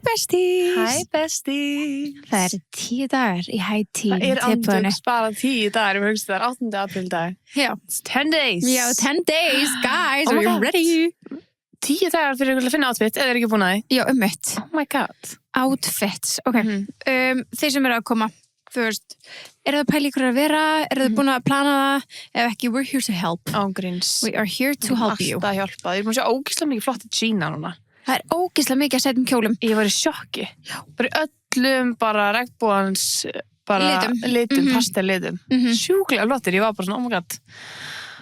besties! Hæ besties! Það 10 dagar í hætti. Það andjóks bara 10 dagar, ég hugst það 8. apríl dag. Já. It's 10 days! Já, 10 days, guys, Oh are my you God. ready? 10 dagar fyrir ykkur að finna outfit, eða er ekki búin að því? Já, mitt. Oh my god. Outfits, ok. Þeir sem eru að koma, þú veist, eru það pæli ykkur að vera, eru það búin að plana það, ef ekki, we're here to help. Ángríns. We are here to help you. Alltaf að hjálpa. Ég er búin að sjá ógeðslega mikið flotti jeana núna. Það ógeðslega mikið að setja kjólum. Ég var í sjokki. Bara í öllum bara regnbogans bara litum, pastellitum. Sjúklega flottir, ég var bara svona, oh my god.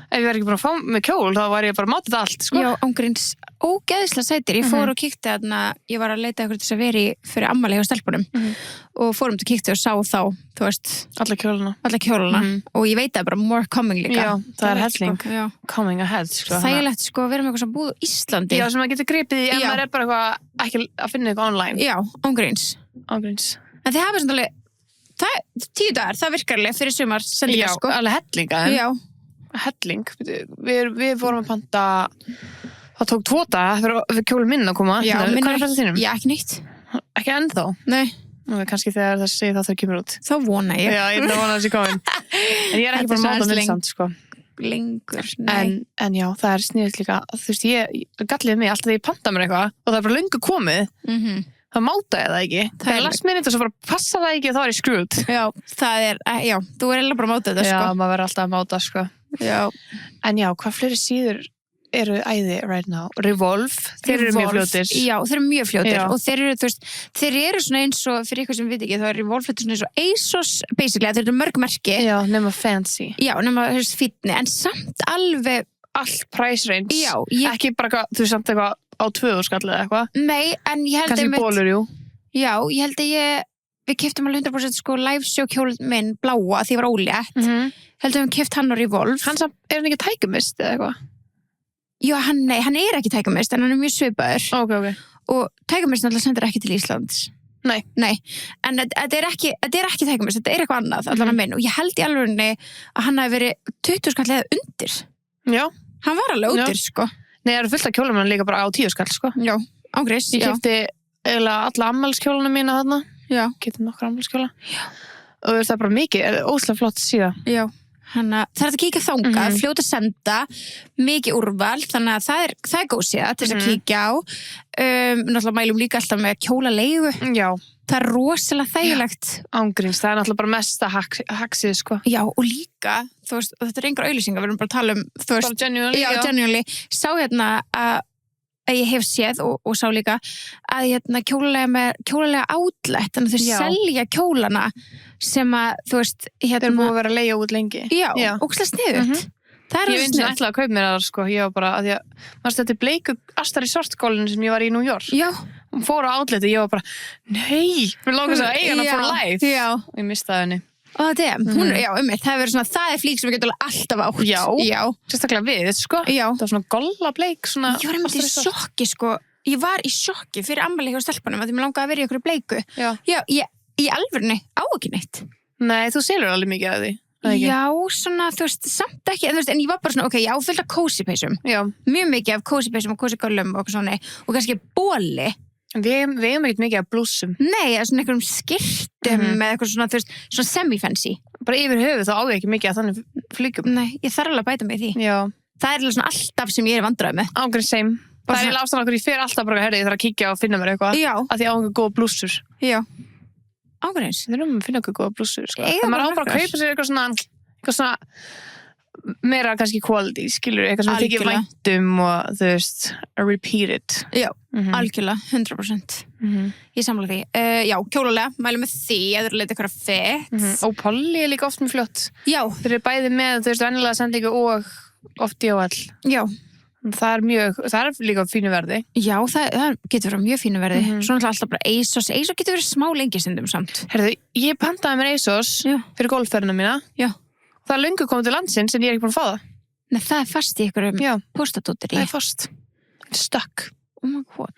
Ef ég var ekki búin að fá með kjól, þá var ég bara mátið allt, sko. Já, ángríns, ógeðslega sætir. Ég fór og kíkti þarna, ég var að leita ykkur til þess að vera í fyrir ammali hjá stelpunum og fórum til kíkti og sá þá, þú veist, alla kjóluna. Og ég veit að bara more coming líka. Já, það er helling. Sko, coming ahead, sko. Þægilegt, sko, að vera með eitthvað sem búið á Íslandi. Já, sem maður getur gripið í ef maður er bara eitthvað, ekki að finna eitthvað online. Já, ángríns. Ángríns. En þið hafið svona alveg, 10 dagar, það virkar alveg fyrir sumar sendingar, sko. Já, alveg hellinga. Já. Helling. Við vorum að panta, það tók 2 daga fyrir kjólum minn að koma. Já, hvað er þetta þínum? Já, ekki nýtt. Ekki ennþá? Nei. Nú, kannski þegar það segir það kemur út. Þá vona ég. Já, ég vona þessi komin. En ég er ekki bara að máta minn samt, sko. Lengur, nei. En já, það er sniðut líka. Þú veist, ég galliði mig alltaf þegar ég panta mér eitthvað og það er bara löngu komið. Það máta ég það ekki. Það er last minute og svo bara passa það ekki og þá er ég screwed. Já, já, þú er eiginlega bara að máta þetta, sko. Já, maður verður alltaf að máta, sko. Já. En já, hvað fleiri síður eru æði right now? Revolve, þeir eru mjög fljótir. Já, þeir eru mjög fljótir og þeir eru, þú veist, þeir eru svona eins og, fyrir ykkur sem við ekki, það er Revolve svona eins og ASOS, basically, þeir eru mörg merki. Já, nema fancy. Já, nema, þú veist, fínni, en samt alveg allt price range. Já, ekki bara, þú veist, samt eitthvað á 2.000 skall eða eitthvað. Nei, en ég held kannski bólur, jú. Já, ég held að við keyptum alveg 100% sko live show kjólinn minn bláa því ég var ólétt. Heldur við keypt hann á Revolve. Er hann ekki tækumist eða eitthvað? Já, nei, hann er ekki tækumist en hann er mjög svipaður. Ok. Og tækumist náttúrulega sendir ekki til Íslands. Nei. En þetta er ekki tækumist, þetta er eitthvað annað allan að minn og ég held í alvörinni að hann hafi verið 20 skall eða undir. Já. Hann var alveg undir, sko. Nei, það eru fullt af kjólum hann líka bara á 10 skall, sko. Já, ángriðs. Ég keypti eiginlega alla ammælskjóluna mína þarna. Já. Keypti nokkra ammælskjóla. Og það er bara mikið, óslega flott síða. Já. Þannig að það er að kíkja þangað, fljóta að senda, mikið úrval, þannig að það er góð síða til þess að kíkja á. Náttúrulega mælum líka alltaf með kjólaleigu. Já. Það er rosalega þægilegt. Ángríns, það er náttúrulega bara mesta haxið, sko. Já, og líka, þú veist, þetta er engar auglýsingar, við erum bara að tala þú veist. Bara genuinely. Já, genuinely. Sá hérna að ég hef séð og sá líka að hérna kjólalega outlet, þannig að þau selja kjólana sem að, þú veist, hérna. Þeir múið að vera að leigja út lengi. Já, ógeðslega sniðugt. Það er ég finnst það ætlaði að kaupa mér það, sko. Ég var bara, að því að, þetta er bleiku Astari sortkólinu sem ég var í New York. Já. Hún fór á outleti, ég var bara, nei, mér langar að eiga hana for life. Já. Og ég mistaði henni. Og það er, það er verið svona, það er flík sem við getum alltaf átt. Já. Sérstaklega við, sko. Já. Það var svona golla bleik, svona. Ég var einmitt í sjokki, sko. Ég var í sjokki fyrir ammali hjá stelpunum að því mér langaði að vera í einhverju bleiku. Já. Já, í alvörunni á ekki neitt. Nei, þú selur alveg mikið af því. Já, svona, þú veist, samt ekki, en ég var bara svona, ok, ég áfylgta cozy peysum. Já. Mjög mikið af cozy peysum og cozy göllum og svona, og kannski bóli. Við eigum ekkert mikið af blúsum. Nei, svona einhverjum skirtum með eitthvað svona, þú veist, svona semi-fancy. Bara yfir höfuð þá á ég ekki mikið af þannig flíkum. Nei, ég þarf alveg að bæta mig í því. Já. Það er svona alltaf sem ég er vandræð með. Ángríns same. Það er ástæðan okkur, ég fer alltaf bara, herri, ég þarf að kíkja og finna mér eitthvað. Já. Af því á einhver góða blúsur. Já. Ángríns. Við erum að finna einhver góða blúsur, sko. Það maður á bara að kaupa sér eitthvað svona meira kannski quality, skilur, eitthvað sem þykir væntum og þú veist, repeat it. Já, algjörlega, 100%. Ég samla því. Já, kjólulega, mælum með því, eða leita eitthvað fett. Og Polly er líka oft með flott. Já. Þeir eru bæði með, þú veist, vennilega sendingu og oft DHL. Já. Það er líka fínu verði. Já, það getur verið mjög fínu verði. Svona alltaf bara ASOS getur verið smá lengi stundum samt. Herðu, ég pantaði mér ASOS fyrir golfferðina mína. Já. Það er löngu komið til landsins en ég er ekki búin að fá það. Nei, það er fast í einhverjum póstadóttir. Það er fast. Stuck. Oh my god.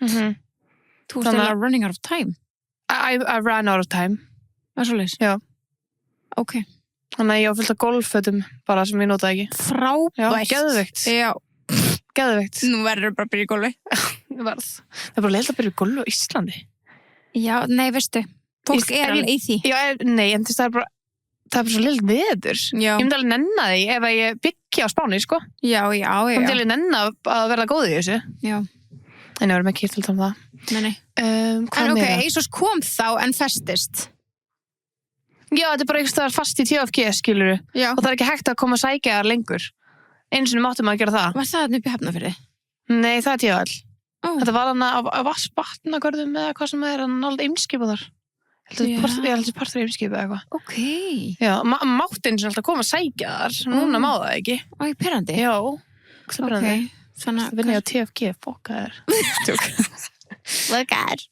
Þú ert alveg running out of time. I ran out of time. Það er svolítið? Já. Ok. Þannig að ég á fullt af golffötum bara sem ég notaði ekki. Frábært. Já, geðveikt. Já. Geðveikt. Nú verður bara að byrja í golfi. Það er bara leiðilegt að byrja í golfi á Íslandi. Já, nei, veistu, fólk alveg í því. Já, nei, en það er bara svo lill veður. Já. Ég myndi alveg nenna því ef ég byggi á Spáni, sko. Já. Ég myndi alveg nenna að verða góð í þessu. Já. En ég verðum ekki til það. Nei. En ASOS kom þá en festist. Já, þetta er bara eitthvað fast í TFG, skilurðu. Já. Og það er ekki hægt að koma að sækja þar lengur. Einu sinni máttum að gera það. Var það upp í Hafnarfirði? Nei, það er TFL. Þetta var hann á Vatnagörðum eða hvað sem er, hann nálega Eimskipa þar. Ég held þessi partur Eimskipa eða eitthvað. Ok. Já, mátti einu sinni alltaf koma að sækja þar. Núna má það ekki. Í perrandi? Já, það perrandi. Þannig að vinna á TFG, fokka þér. Look at.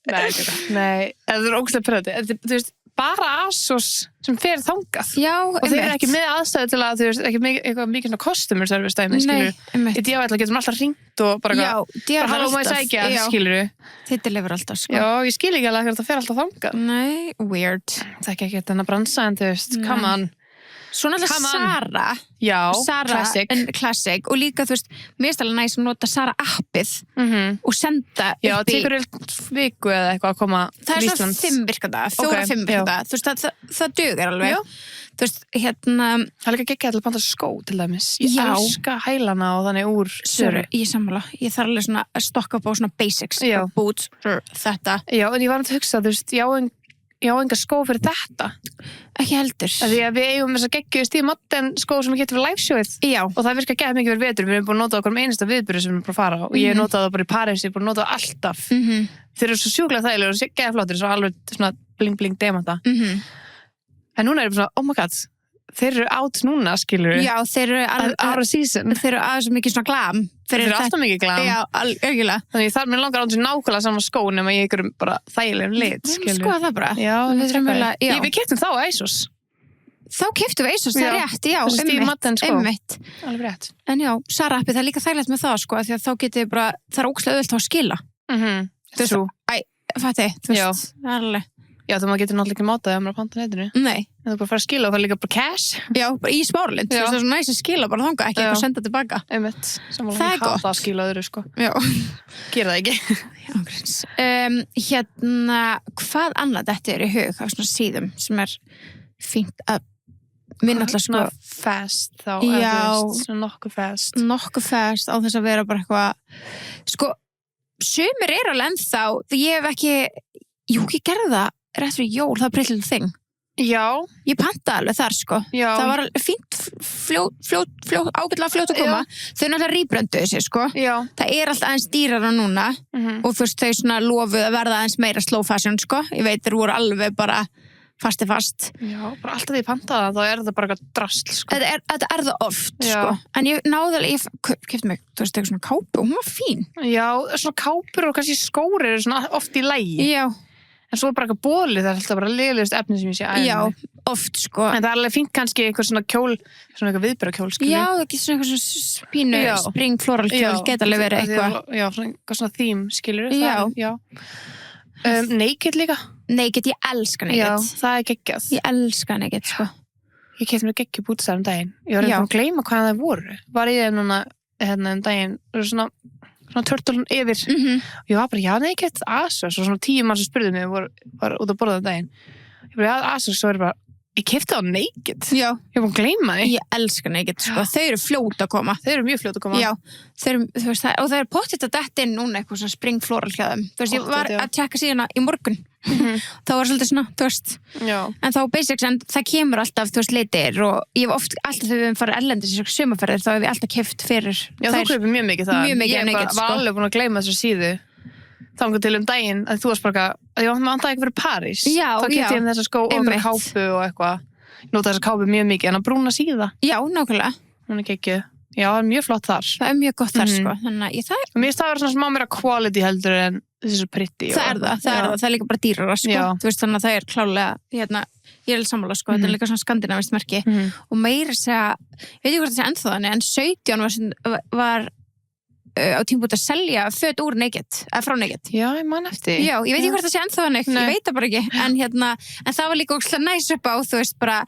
Nei, það er ógeðslega perrandi. Þú veist, bara ASOS sem fer þangað. Já, og þeir eru ekki með aðstæðu til að, þú veist, ekki eitthvað mikið svona customer service dæmi, skilur. Nei, í DHL getum alltaf hringt og bara halló, má ég sækja, skilur. Þetta lifir alltaf, sko. Já, ég skil ekki alveg að það fer alltaf þangað. Nei, weird. Það er ekki þennan bransa, en þú veist, come on. Svo náttúrulega Sara. Já, Sara, classic. Og líka, þú veist, mér er alveg næst að nota Sara appið og senda upp í... Já, tekur viku eða eitthvað að koma til Íslands. Það er svona 5 virkanda, 4-5 virkanda. Þú veist, það dugar alveg. Já. Þú veist, Það er líka geggjað til að panta skó, til dæmis. Ég elska hælana og þannig úr Söru. Ég sammála. Ég þarf alveg svona að stokka upp á svona basics. Já. Boots, þetta. Já, en ég var að hugsa, þú veist, ég á enga skó fyrir þetta. Ekki heldur. Því að við eigum þess að geggju Steve Madden skó sem við getum fyrir liveshowið. Já. Og það virkar gett mikið fyrir vetur. Við erum búin að nota okkur með einasta viðburði sem við erum búin að fara á. Og ég notaði það bara í París, ég er búin að nota það alltaf. Þeir eru svo sjúklega þægilegur og geggja flottir, svo alveg svona bling demanta. En núna er ég bara svona, oh my god, þeir eru out núna, skilur. Já, þeir eru out of season. Þeir eru aðeins mikið svona glam. Þeir eru alltaf mikið glam. Já, örgulega. Þannig þar mér langar ándur nákvæmlega saman skó nema ég ykkur bara þægilegum lit, skilur. Sko það bara. Já, við keyptum þá ASOS. Þá keyptum við ASOS, það er rétt, já. Steve Madden skó. Alveg rétt. En já, Sara appið, það er líka þægilegt með það, sko, því að þá getið bara, það er ógeðslega auðvelt að skila. Þú veist, það er alveg. Já, þú maður getur náttúrulega ekki mátað ef maður panta netinu. Nei. En þú bara fara að skila og það er líka bara cash. Já, bara í Smáralind. Það er svo næst að skila bara þangað, ekki eitthvað að senda tilbaka. Einmitt. Það er gott. Það að skila öðru, sko. Já. Gera það ekki. Já, hvað annað þetta er í hug af svona síðum sem er fínt að minna alltaf, sko. Fast þá. Já. Svona nokkuð fast. Nokkuð fast á þess að vera bara eitthvað, sko, sumir er alveg ennþá, ég hef ekki, ég gerði það rétt fyrir jól, það var Pretty Little Thing. Já. Ég pantaði alveg þar, sko. Já. Það var fínt, ágætlega fljótt að koma. Já. Þau náttúrulega rýbrönduðu sig, sko. Já. Það er alltaf aðeins dýrara núna og fyrst þau svona lofuð að verða aðeins meira slow fashion, sko. Ég veit, þeir voru alveg bara fast. Já, bara alltaf því ég pantaði það, þá er þetta bara eitthvað drasl, sko. Þetta er það oft, sko. En ég náði alveg, ég keypti mig, þú veist, eitthvað svona kápu og hún var fín. Já, svona kápur og kannski skórir eru svona oft í lagi. Já. En svo bara eitthvað bóli, það er alltaf bara leiðilegust efni sem ég sé æðinni. Já, oft, sko. En það er alveg fínt kannski eitthvað svona kjól, svona eitthvað viðbyrðakjól, skilji. Já, það getur svona eitthvað svona spínu, spring floral kjól, geta alveg verið eitthvað. Já, svona theme, skiljur. Já. Naked líka. Naked, ég elska Naked. Já, það er geggjað. Ég elska Naked, sko. Ég keypti mér geggju bútstæður daginn. Ég var að gleyma hvað það voru. Var í þeim núna, daginn, svona turtle yfir og ég var bara, já, Naked, ASOS og svona 10 mann sem spurði mig var út að borða það daginn ég bara, já, ASOS, svo er bara ég keypti á Naked, já. Ég var búin að gleyma því ég elska Naked, sko, þau eru fljót að koma þau eru mjög fljót að koma já, þau eru, þú veist, og það er pottitt að detta inn núna eitthvað svona spring floral hjá þeim þú veist, ég var að tjekka síðan í morgun þá var svolítið svona, þú veist já. En þá basics, en það kemur alltaf þú veist, litir og ég hef oft alltaf þegar við farið erlendis í sumarferðir, þá hef ég alltaf keypt fyrir já, þú kaupir mjög mikið það mjög mikið ég Naked, var alveg búin að gleyma þessu síðu þangar til daginn að þú varst bara að ég vantaði ekki fyrir París já, þá keypti ég þessa skó og bara kápu og eitthvað nota þessa kápu mjög mikið en að brúna síða já, nákvæmlega hún er geggjuð já, það er mjög flott þar það er mjög gott þar, sko þannig að það mér finnst það vera svona smá meira quality heldur en þessu pretty það er það er líka bara dýrara, sko þú veist, þannig að það er klálega ég er alveg sammála, sko, þetta er líka svona skandinavist merki og meira segja ég veit ekki hvort það sé ennþá þannig, en 17 var á tímabúti að selja föt úr Naked, eða frá Naked já, ég man eftir já, ég veit ekki hvort það sé ennþá þannig, ég veit það bara ekki en það var líka ógeðslega næs upp á þú veist, bara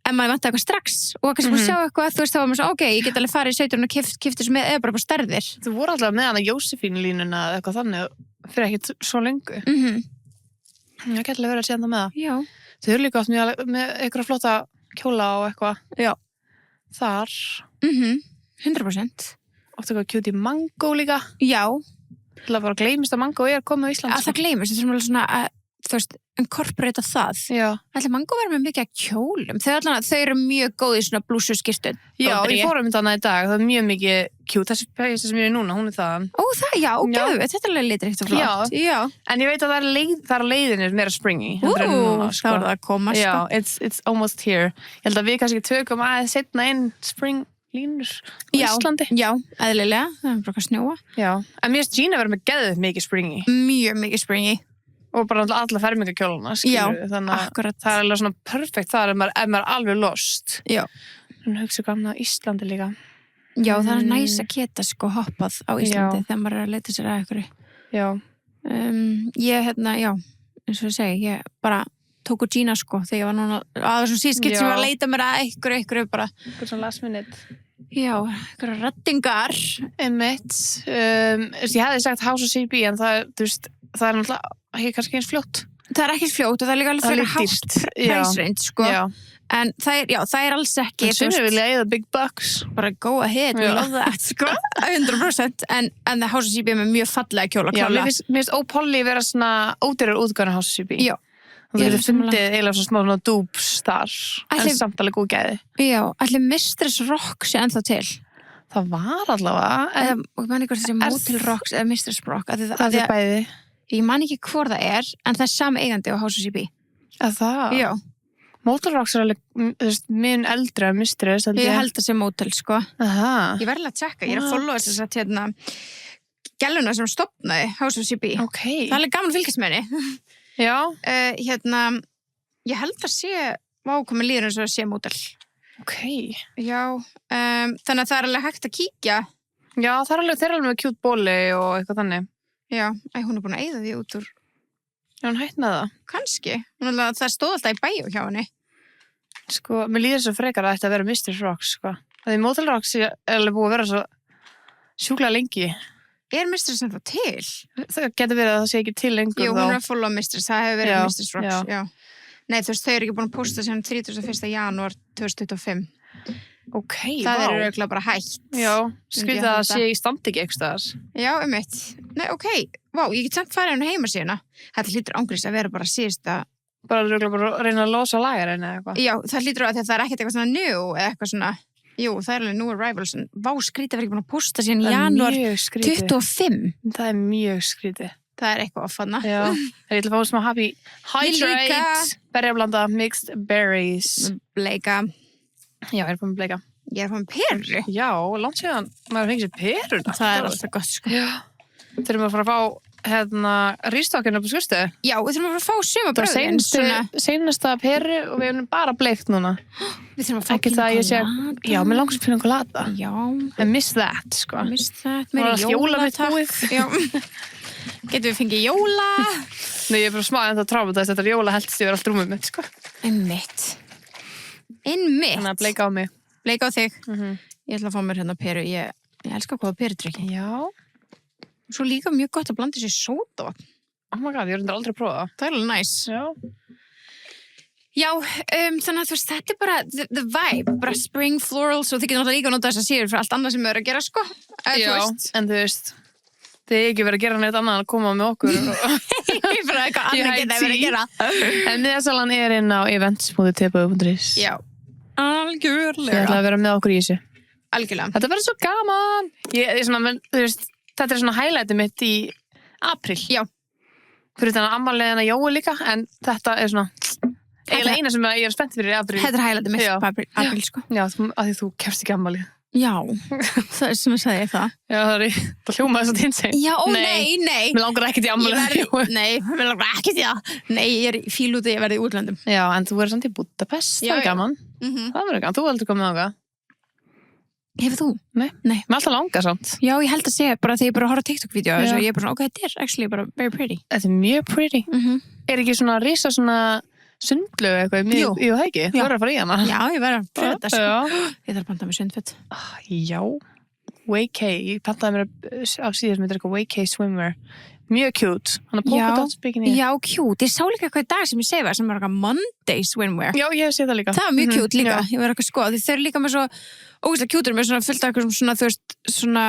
ef maður vantaði eitthvað strax og kannski búið að sjá eitthvað, þú veist, þá var maður svo, ok, ég get alveg farið í 17 og keypt þessu með, eða bara stærðir. Þú voru alltaf með hana Jósefínu línuna eða eitthvað þannig, fyrir ekkert svo lengu. Það getur verið að sé það með það. Já. Þau eru líka oft með einhverja flotta kjóla og eitthvað. Já. Þar. 100%. Oft eitthvað cute í mango líka. Já. Það bara gleymist að mango komið á Ísland. Það gleymist, það er svona að, þú veist, incorporata það. Já. Ætli mango verður með mikið að kjólum. Þau eru mjög góð í svona blúsu skyrtu. Já, ég fór að mynda hana í dag. Það er mjög mikið cute. Þessi peysa sem ég er núna, hún er það. Ó, það, já, gæðu, þetta er alveg litrikt og flott. Já. En ég veit að það er leiðinir meira springy. Núna, sko. Það var það að koma, sko. Já, it's almost here. Ég held að við kannski tökum aðeins setna inn spring línur á Íslandi. Já, eðlilega. Það er bara að snjóa. Já. En mér finnst Gina verið með geðið mikið springy. Mjög mikið springy. Og bara alla fermingakjóluna, skilur. Já, þannig að akkurat. það er alveg svona perfekt þar ef maður er alveg lost. Já. En hugsa gamla Íslandi líka. Já, það er næs að geta sko hoppað á Íslandi þegar maður er að leita sér að einhverju. Já. Ég, já, eins og ég segi, ég bara tók úr Gina sko þegar ég var núna að þessum síðskipt sem var að leita mér að einhverju bara. Eitthvað svona last minute. Já, einhverja rettingar. Einmitt. Ég hefði sagt House of CB en það, þú veist, það er náttúrulega ekki kannski eins fljótt. Það er ekki fljótt og það er líka alveg fyrir hátt præsreind, sko. Já. En það er alls ekki... En sumir vilja eða big bucks. Bara go ahead, we love that, sko. 100%. En það House of CB með mjög fallega kjóla. Já, mér finnst Polly vera svona ódýrar útgána House of CB. Já. Og þú getur fundið eiginlega svona smá svona dúbs þar. En samt alveg góð gæði. Já, ætli Mistress Rock sé ennþá til. Það var allavega. Og man ekki hvort þessi Motel Rocks eða Mistress Rock. Það er bæði. Ég man ekki hvor það er, en það er sami eigandi á House of CB. Það? Já. Motel Rocks er alveg, þú veist, minn eldra Mistress. Ég held að sé Motel, sko. Aha. Ég verði að tjekka, ég er að followa þess að hérna gæluna sem stopnaði House of CB. Ok. Það er alveg gaman að fylgjast með henni. Já. Ég held að sé, komið líður eins og að sé Motel. Ok. Já, þannig að það er alveg hægt að kíkja. Já, þeir eru alveg með cute bóli og eitthvað þannig. Já, hún er búin að eyða því út úr. Já, hún hætti með það. Kannski. Það stóð alltaf í bæjó hjá henni. Sko, mér líður svo frekar að þetta að vera Mistress Rocks, sko. Það Motel Rocks er alveg búið að vera svo sjúklega lengi. Er Mistress ennþá til? Það getur verið að það sé ekki til lengur. Jú, hún er að followa Mistress. Það hefur verið Mistress Rocks, já. Nei, þú veist, þau eru ekki búin að posta sem 31. janúar 2025. Ok, það eru örugglega bara hætt. Já, skrítið að það sé í standi ekki eitthvað. Já, einmitt. Nei, ok, ég get samt farið henni heima síðana. Þetta hlýtur ángriðs að vera bara síðasta... Bara að reyna að losa lagarinn eða eitthvað. Já, það hlýtur að það er ekkert eitthvað svona new eða eitthvað svona... Jú, það er alveg new arrivals. Skrítið verið ekki búin að posta síðan í janúar 25. Það er mjög skrítið. Það er eitthvað offanna. Já, ég ætla að fá smá happy hydrate, berjablanda, mixed berries. Bleika. Já, ég er búin með bleika. Ég er búin með peru. Já, langt síðan maður fengið sér peruna. Það er alltaf gott, sko. Já. Þurfum að fara að fá rístókinu upp á skurstu. Já, við þurfum að fara að fá sumabröðin. Seinasta peru og við erum bara bleikt núna. Við þurfum að fá pínakolata. Já, mér langar sem pínakolata. Já. I miss that, sko. Miss that. Mér er jólatakk. Já. Getum við fengið jóla? Nei, ég er bara smá en það tráfutæst þetta jóla heldst yfir allt rúmum mitt, sko. Einmitt. Þannig að bleika á mig. Bleika á þig. Ég ætla að fá mér hérna peru. Ég elska hvaða perudrykki. Já. Svo líka mjög gott að blanda sér sóda. Oh my god, ég er aldrei að prófa það. Það er alveg næs. Já. Já, þannig að þú veist, þetta er bara the vibe. Bara spring florals og þið getur náttúrulega líka að nota þess að síður fyrir allt annað sem þau eru að gera, sko. Já, en þú veist, þið er ekki verið að gera neitt annað að koma með okkur. Ég fyrir eitthvað annað geta verið að gera. En miðasalan er inn á events.tpu.is. Já, algjörlega. Þið ætla að vera með okkur í þessu. Algjörlega. Þetta verður svo gaman. Ég er svona, þú veist, þetta er svona highlightið mitt í apríl. Já. Fyrir þannig að ammaliðina Jói líka, en þetta er svona eiginlega eina sem ég er spennt fyrir í apríl. Þetta er highlightið mitt på apríl, sko. Já, af því þú kemst ekki ammalið. Já, það er sem að segja það. Já, það hljómaði svo tinsinn. Já, nei. Mér langar ekkert í ammalið. Nei, mér langar ekkert í það. Nei, ég er í fíl út að ég verði í útlöndum. Já, en þú verður samt í Budapest, það er gaman. Það verður gaman, þú heldur komið á það. Hefur þú? Nei. Mér alltaf langar samt. Já, ég held að segja bara þegar ég bara horfa TikTok-vídeó og ég er bara svona, ok, þetta er actually bara very pretty. Þetta er mjög pretty. Er ekki svona risa svona sundlu eitthvað í það ekki? Þú verður að fara í hana. Já, ég verður að fara þetta, sko. Ég þarf að panta mér sundföt. Já. Way-K. Ég pantaði mér á síðan sem þetta er eitthvað Way-K swimwear. mjög cute. Hann polka dots bikini. Já, cute. Ég sá líka eitthvað í dag sem ég segi sem var eitthvað Monday swimwear. Já, ég sé það líka. Það var mjög cute líka. Ég var eitthvað sko. Þau eru líka með svo ógeðslega cute með svona fullt af eitthvað svona, þú veist, svona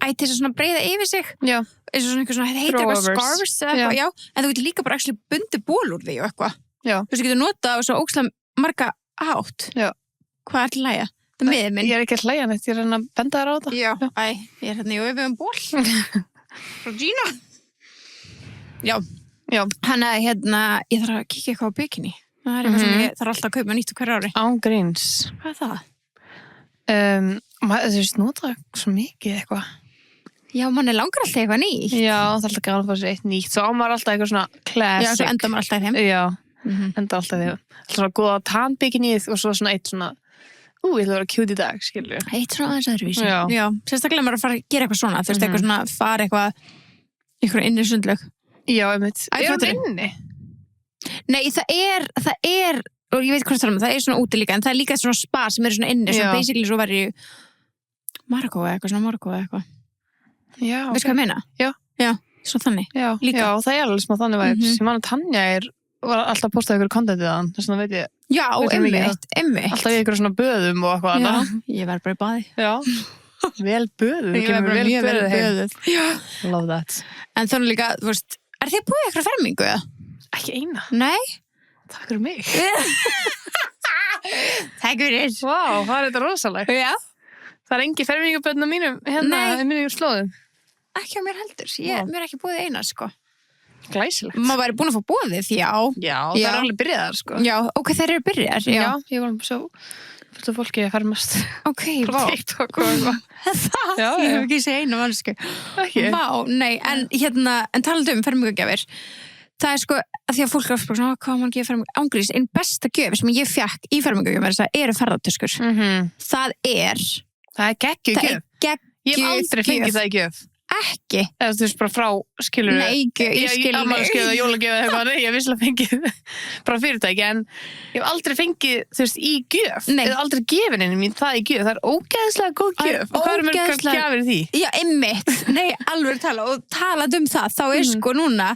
ættis að svona breiða yfir sig. Já. Eins og svona eitthvað svona, heitir eitthvað scarves eða eitthvað, já. En þú getur líka bara actually bundið ból úr því og eitthvað. Já. Þú veist, þú getur notað á svo ógeðslega marga átt. Já. Hvað er til að lægja? Það er miðið minn. Ég er ekki að hlæja neitt, ég er að benda þér á þetta. Já, ég er hérna í öfum ból. Frá Gina. Já. Hann að hérna, ég þarf að kíkja eitthvað á bikini. Það er eitthvað sem ég þarf alltaf að kaupa nýtt hver ári. Án gríns. Hvað er það? Þú veist, nota svo mikið eitthvað. Já, mann langar alltaf eitthvað nýtt. Já, það er alltaf gaman að fá sér eitt nýtt. Svo ámar alltaf eitthvað svona classic. Já, svo enda maður alltaf í þeim. Já, enda alltaf í þeim. Alltaf svona góða tanbikinið og svo svona eitt svona ég ætla að vera cute í dag, skilur. Eitt svona aðeins öðruvísi. Já. Sérstaklega maður að fara að gera eitthvað svona. Þú veist, eitthvað svona, fara eitthvað inn í sundlaug. Já, einmitt. Er það inni? Nei, það er, og ég veit hvað það er svona úti líka, en það er líka svona spa sem eru svona inni, svona basically svo væri Marokko eða eitthvað. Já. Veistu hvað ég meina? Já, svo þannig. Já, það er alveg smá þannig vibes. Ég man að Tanja var alltaf að posta ykkur kontentið að hann, þess vegna veit ég. Já, einmitt. Alltaf í ykkur svona böðum og eitthvað annað. Já, ég var bara í baði. Já, vel böðuð. Ég var bara mjög vel böðuð. Já. Love that. En þannig líka, þú veist, er þið búið ykkur fermingu eða? Ekki eina. Nei? Takk fyrir mig. Takk fyrir. Vá, það er þetta rosalegt. Já. Það er engin ferminguböðn á mínum, mínum slóðum. Ekki á mér heldur. Mér er ekki búið eina, sko. Glæsilegt. Maður væri búin að fá bóðið, já. Já, það er alveg byrjaðar, sko. Já, ok, þeir eru byrjaðar. Já, ég var svo fullt af fólki að fermast. Ok, vá. TikTok og eitthvað. Það, ég hef ekki séð einu mannsku. Ekki? Vá, nei, en talandi fermingugjafir, það er sko, að því að fólk er að spyrja, hvað mann gefur fermingu? Ángríns, einn besta gjöf sem ég fekk í fermingugjafir, það eru ferðartöskur. Það er geggjuð gjöf. Ég hef aldrei fengið það í gjöf. Ekki. Eða þú veist bara frá, skilur Nei, ég skilur. Afmælisgjöf eða jólagjöf eða eitthvað, nei, ég vissulega fengið bara fyrirtæki, en ég hef aldrei fengið, þú veist, í gjöf. Nei. Eða aldrei gefin henni mín það í gjöf. Það er ógeðslega góð gjöf. Og hvað eru mörg gjafir í því? Já, einmitt. Nei, alveg tala. Og talað það, þá er sko núna,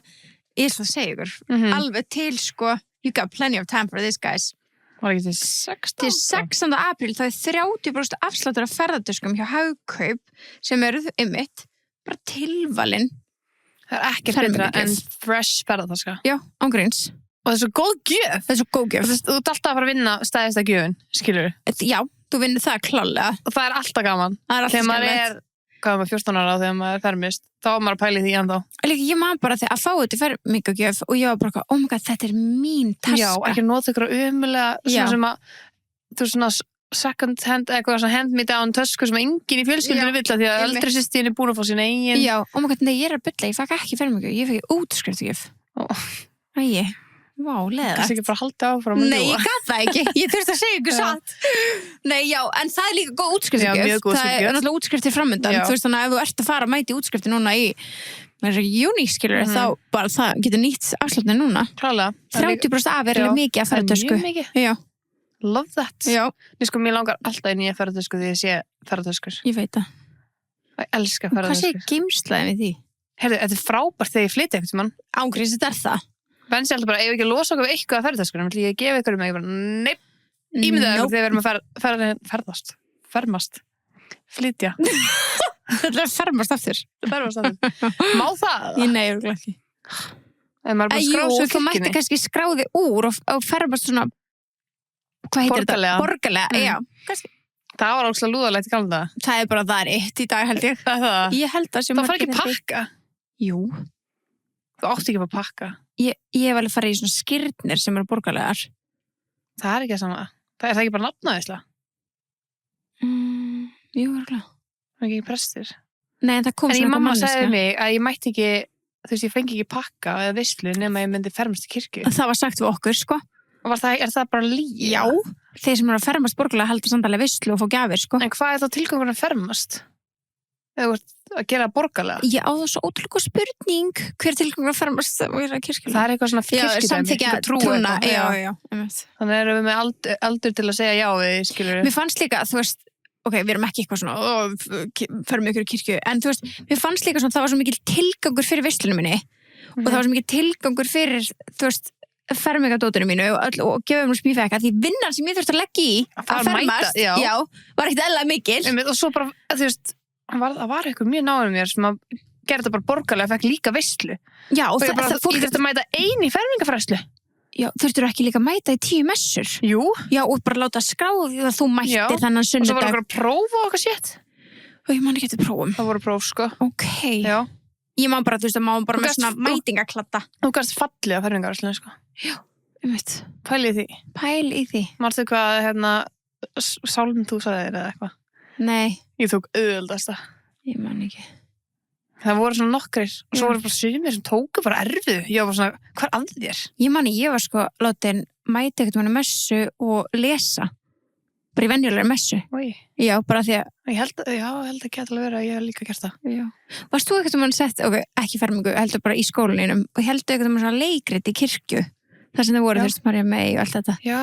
ég ætla að segja ykkur, alveg til sko, you got plenty of time for this, guys. Var ekki til 16. Til 16. apríl, þá er 30% afsláttur af ferðartöskum hjá Hagkaup sem eru einmitt bara tilvalin. Það er ekkert betra en fresh ferðartaska. Já, ángríns. Og það er svo góð gjöf. Það er svo góð gjöf. Þú ert alltaf að fara að vinna stæðista gjöfin, skilur? Já, þú vinnur það klálega. Og það er alltaf gaman. Það er alltaf skemmtilegt. Þegar maður hvað maður 14 ára þegar maður fermist, þá var maður að pæla í því ennþá. Líka, ég man bara þegar að fá þetta fermingagjöf og ég var bara, oh my god, þetta er mín taska. Já, ekki nota ykkur umulega, svona sem að, þú veist svona, second hand, eitthvað svona hand me down tösku sem enginn í fjölskyldunni vill að því að eldri systir er búin að fá sína eigin. Já, oh my god, nei, ég er að bylla, ég fekk ekki fermingu, ég fekk útskriftegjöf. Æi, vá, leðast. Kannski ekki bara halda áfram að ljúga. Nei, ég gat það ekki, ég þurfti að segja ykkur satt. Nei, já, en það er líka góð útskriftegjöf. Já, mjög góð útskriftegjöf. Það er náttúrulega útskriftir framundan, þú veist þannig að ef þú ert að fara að mæti útskrifti núna í júní, skilur, þá bara það getur nýtt afsláttin núna. Klálega. 30% af er mikið að ferðartösku. Já. Love that. Já. Sko, mér langar alltaf í nýja ferðartösku því ég sé ferðartöskur. Ég veit það. Ég elska ferðartöskur. Hvað segir geimslaðin við því? Heyrðu, þetta er frábært þegar ég flyt eitthvað mann. Ángríns, þetta er það. Bensi alltaf bara, ef ég ekki losa okkur við eitthvað að ferðartöskur, ég gefa ykkur ég bara, nepp. Ímyndaðu okkur þegar við erum að fermast. Flytja. Þetta er fermast aftur. Má það? Nei, örugglega ekki. Ef maður bara skráð svo þú mætti kannski skráði úr og fermast svona hvað heitir þetta? Borgarlega, já. Kannski. Það var ógeðslega lúðalegt í gamla daga. Það er bara það eitt í dag held ég. Ég held það sem það fara ekki pakka. Jú. Þú átti ekki að pakka. Ég hef alveg farið í svona skírnir sem eru borgarlegar. Það er ekki að sama. Það er ekki bara nafnaðisla. Jú, örgulega. Það er ekki prestir. Nei, en það kom svona mamma sagði mig að ég mætti ekki, þú veist, ég fengi ekki pakka eða veislu nema ég myndi fermast í kirkju. Það var sagt við okkur, sko. Og er það bara lígi? Já, þeir sem eru að fermast borgarlega heldur samtalið veislu og fá gjafir, sko. En hvað er þá tilgangur að fermast? Eða þú ert að gera borgarlega? Já, það er svo ótrúlega spurning. Hver er tilgangur að fermast og vera kirkjulega? Það er eitthvað svona kirkjudæmi. Samþykja trúna, já. Þannig erum við með aldur til að segja já við, skilur. Mér fannst líka, þú veist, ok, við erum ekki eitthvað svona förum ykkur í kirkju, en þú veist mér fannst líka svona, það var svo mikil tilgangur fyrir veislunum minni og það var svo mikil tilgangur fyrir, þú veist fermingadótinu mínu og gefum hún smífækka því vinnan sem ég þurfti að leggja í að fermast, var ekkert eðlilega mikil og svo bara, þú veist það var eitthvað mjög náður mér sem að gera þetta bara borgarlega, fekk líka veislu já, og ég þurfti að mæta ein í fermingafræslu já, þurftur ekki líka að mæta í 10 messur jú, já, og bara láta skráði að þú mættir þennan sunnudag og svo var okkur að prófa og eitthvað shit og ég man ekki eftir prófum það voru próf, sko ok, já. Ég man bara, þú veist, að má bara með svona mætingaklatta þú gæst fallið á fermingarfræslu, sko já, ég veit pæl í því Manstu hvað, sálm þú sagði þér eða eitthvað nei, ég tók auðveldasta ég man ekki það voru svona nokkrir og svo voru bara sumir sem tóku bara erfiðu ég var svona, hvað að þér? Ég var sko látin mæta ekkert með messu og lesa bara í venjulegri messu já, bara því að ég held ekki að vera að ég hef líka gert það já. Varst þú ekkert sett, ok, ekki fermingu heldur bara í skólaninum og heldur ekkert svona leikrit í kirkju þar sem það voru, þú veist, María Mey og allt þetta já,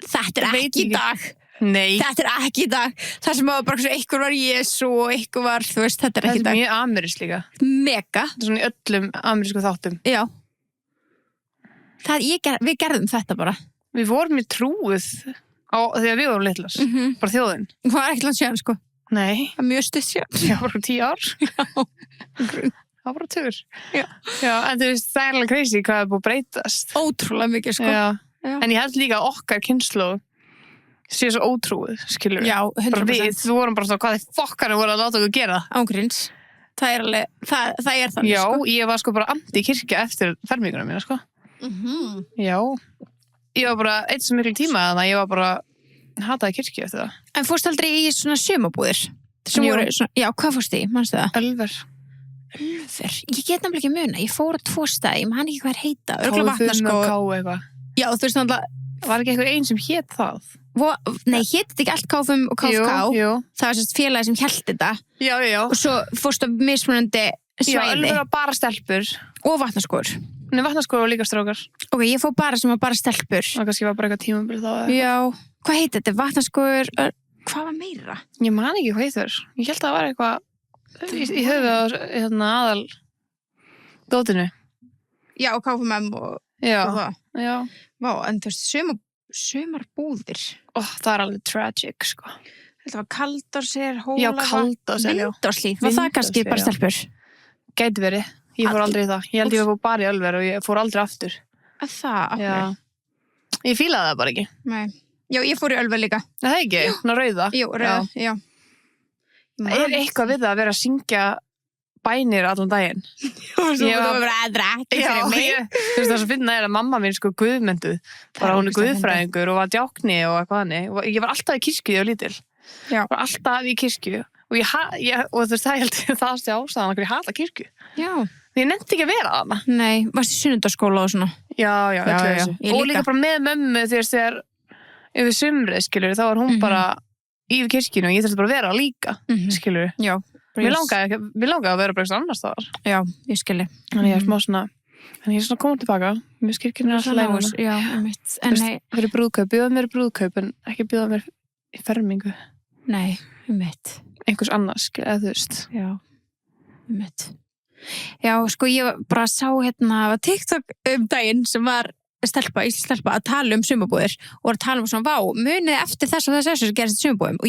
þetta ekki í dag nei, þetta ekki í dag það sem bara eitthvað var Jésu og eitthvað var, þú veist, þetta ekki í dag þetta mjög amerískt líka mega, þetta svona í öllum amerísku þáttum já við gerðum þetta bara við vorum í trúið þegar við vorum litlas bara þjóðin það var ekkert langt síðan, sko nei, það mjög stutt síðan já, bara 10 ár það var bara tugur já, en þú veist, það er alveg crazy hvað það er búið að breytast ótrúlega mikið, sko já. En ég held líka að okkar kynslóð sé svo ótrúið, skilur já, 100% við vorum bara svona, hvað þið fokkarnir voru að láta okkur gera ángríns, það er alveg það er þannig, já, sko ég var sko bara anti-kirkja eftir ferminguna mína, sko já, ég var bara eitt svo miklu tíma þannig að ég var bara hataði kirkju eftir það. En fórst aldrei í svona sumabúðir? Voru svona, já, hvað fórst í? Manstu það? Ölver. Ég get nefnilega ekki muna. Ég fór á 2 staði, ég man ekki hvað heita. Káfum og Ká eitthvað. Já, þú veist náttúrulega. Var ekki eitthvað einn sem hét það? Nei, hétt ekki allt Káfum og KFK. Jú. Það var sérst félagi sem hélt þetta. Já. Og svo fórst á mismunandi svæði. Já, Ölver var bara stelpur. Og vatnaskór. Nei, vatnaskór og líka strákar. Ok, ég fór bara sem var bara stelpur. Og kannski var bara eitthvað tímabil þá. Já, hvað heit þetta? Vatnaskór, hvað var meira? Ég man ekki hvað heitur. Ég held að það var eitthvað í höfuð á aðal dótinu. Já, og KFM og það. Já. Vá, en þú veist, sumarbúðir. Það er alveg tragic, sko. Þetta var Kaldársir, Hólavað. Já, Kaldársir, já. Vindárslíð, var það kannski bara stelpur? Gæti verið. Ég fór aldrei í það. Ég held ég fór bara í Ölver og ég fór aldrei aftur. Það? Já. Ég fílaði það bara ekki. Nei. Já, ég fór í Ölver líka. Það er ekki? Ná rauða? Jú, rauða, já. Það er eitthvað við það að vera að syngja bænir allan daginn. Og svo þú bara að drakka fyrir mig. Þú veist það sem finna er að mamma mín sko guðmynduð. Bara hún er guðfræðingur og var djákni og eitthvað hannig. Ég var alltaf í kirkju þegar ég var lítil. Já. Var alltaf í kirkju. Og þú veist það held ég það sé ástæðan okkur ég hata kirkju. Já. Ég nefndi ekki að vera þarna. Nei, varst í sunnundaskóla og svona? Já. Og líka bara með mömmu þegar yfir sumrið, skilur, þá var hún bara í kirkjunu og ég þurfti bara að vera líka, skilur. Já. Mér langaði að vera bara eitthvað annars staðar. Já, ég skilji. Þannig ég er smá svona, en ég er svona komin tilbaka. Mér kirkjunu er alltaf leifuna. Já, mitt. En nei. Fyrir brúðkaup, bjóða mér brúðkaup en ekki bjóða mér í fermingu. Nei, mitt. Einhvers annars, eða þú veist. Já, mitt. Já, sko ég bara sá TikTok daginn sem var stelpa að tala sumarbúðir og að tala svona, vá, munið eftir þess og þess sem gerist í sumarbúðum og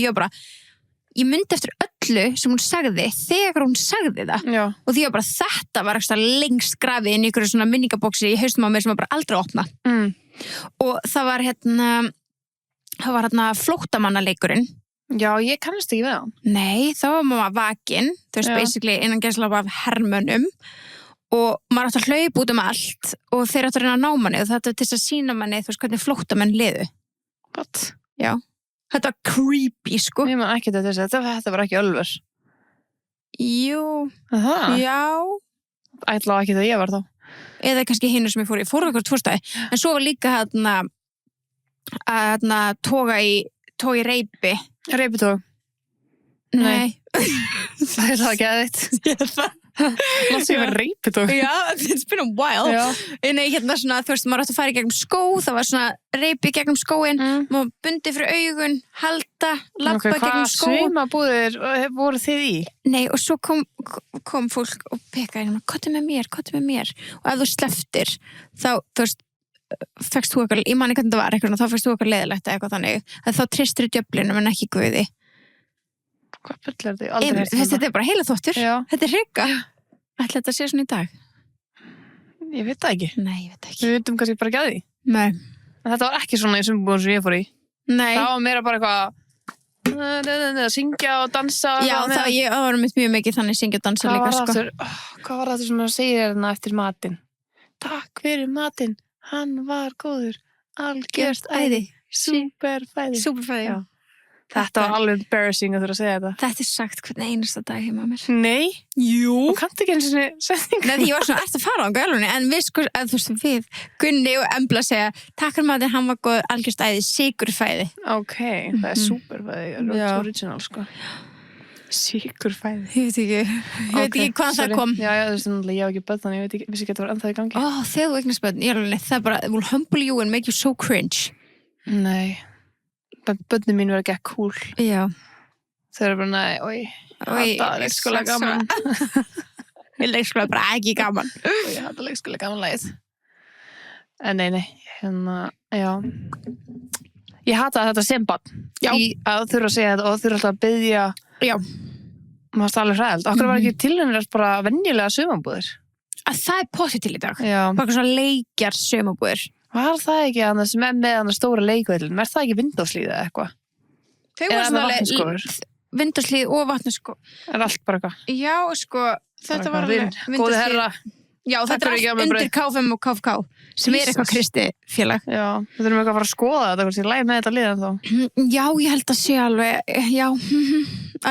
ég myndi eftir öllu sem hún sagði þegar hún sagði það. Já. Og því bara þetta var eitthvað lengst grafið inn í einhverju svona minningabóksi í haustum á mér sem var bara aldrei opna. Og það var flóttamannaleikurinn. Já, ég kannast ekki við hann. Nei, þá var maður vakin, þú veist, basically innan gæsla af hermönnum og maður átti að hlaupa út allt og þeir átti að reyna að ná manni og þetta til þess að sína manni, þú veist, hvernig flóttamenn liðu. What? Já. Þetta var creepy, sko. Ég man ekki þetta var ekki Ölver. Jú. Það? Já. Ætla ekki það ég var þá. Eða kannski hinu sem ég fór okkur 2 staði. En svo var líka að toga í reipi. Reipitóg? Nei. Það er það ekki að þitt. Látt sem við reipið og Já, it's been a while Nei, hérna svona, þú veist, maður átti að fara í gegnum skó það var svona reipi gegnum skóin maður bundi fyrir augun, halda labba gegnum skó Hvað svimabúðir voru þið í? Nei, og svo kom fólk og pekaði kottu með mér og ef þú sleftir þá, þú veist fækst þú eitthvað, ég manni hvernig það var eitthvað þá fækst þú eitthvað leiðilegt eitthvað þannig að þá tristur í djöflinu en ekki guði Hvað bull er þið? Þetta er bara heila þóttur Þetta er hrygga Ætli þetta sé svona í dag? Ég veit það ekki Nei, ég veit ekki Við veitum kannski bara ekki að því Nei En þetta var ekki svona í sumbúðum sem ég fór í Nei Það var meira bara eitthvað að syngja og dansa Já, það var mjög mikið þannig syngja og dansa líka sko. Hvað var það sem það segir hérna eftir matinn? Takk fyrir matinn Hann var góður Algjört æði Súperfæði Já Þetta var alveg embarrassing að þurfa að segja þetta. Þetta er sagt hvern einasta dag heima á mér. Nei? Jú. Og kanntu ekki eins og setningu? Nei, ég var svona eftir að fara á gælunni, en við sko, þú veist, við, Gunni og Embla segja, takk fyrir maður, hann var góð algjörst æði, sigurfæði. Ok, það er superfæði, original, sko. Sigurfæði. Ég veit ekki hvaðan það kom. Já, þú veist, ég hef ekki börn, þannig ég vissi ekki að þetta var ennþá í gangi. Þegar þú eignast börn, það er bara, will humble you and make you so cringe. Nei. Bönni mín verið ekki cool. Já. Þau eru bara, hata leikskóla gaman. Leikskóla bara ekki gaman. Ég hata leikskóla gaman lagið. En nei, hérna, já. Ég hata þetta sem barn. Já. Að þurfa að segja þetta og þurfa alltaf að biðja. Já. Maður er alveg hræðilt. Okkur var ekki tilhörnir bara venjulega sumarbúðir. Að það er potið til í dag. Já. Bara svona leikjar sumarbúðir. Var það ekki annað sem er með annað stóra leikvöldin? Er það ekki vindóslíð eða eitthvað? Þau voru svona vindóslíð og vatnaskó. Er allt bara eitthvað? Já, sko, þetta var alveg góði herra. Já, þetta er allt undir KFM og KFK sem er eitthvað kristi félag. Já, við þurfum eitthvað að fara að skoða þetta hvort ég læg með þetta liðan þá. Já, ég held að sé alveg, já,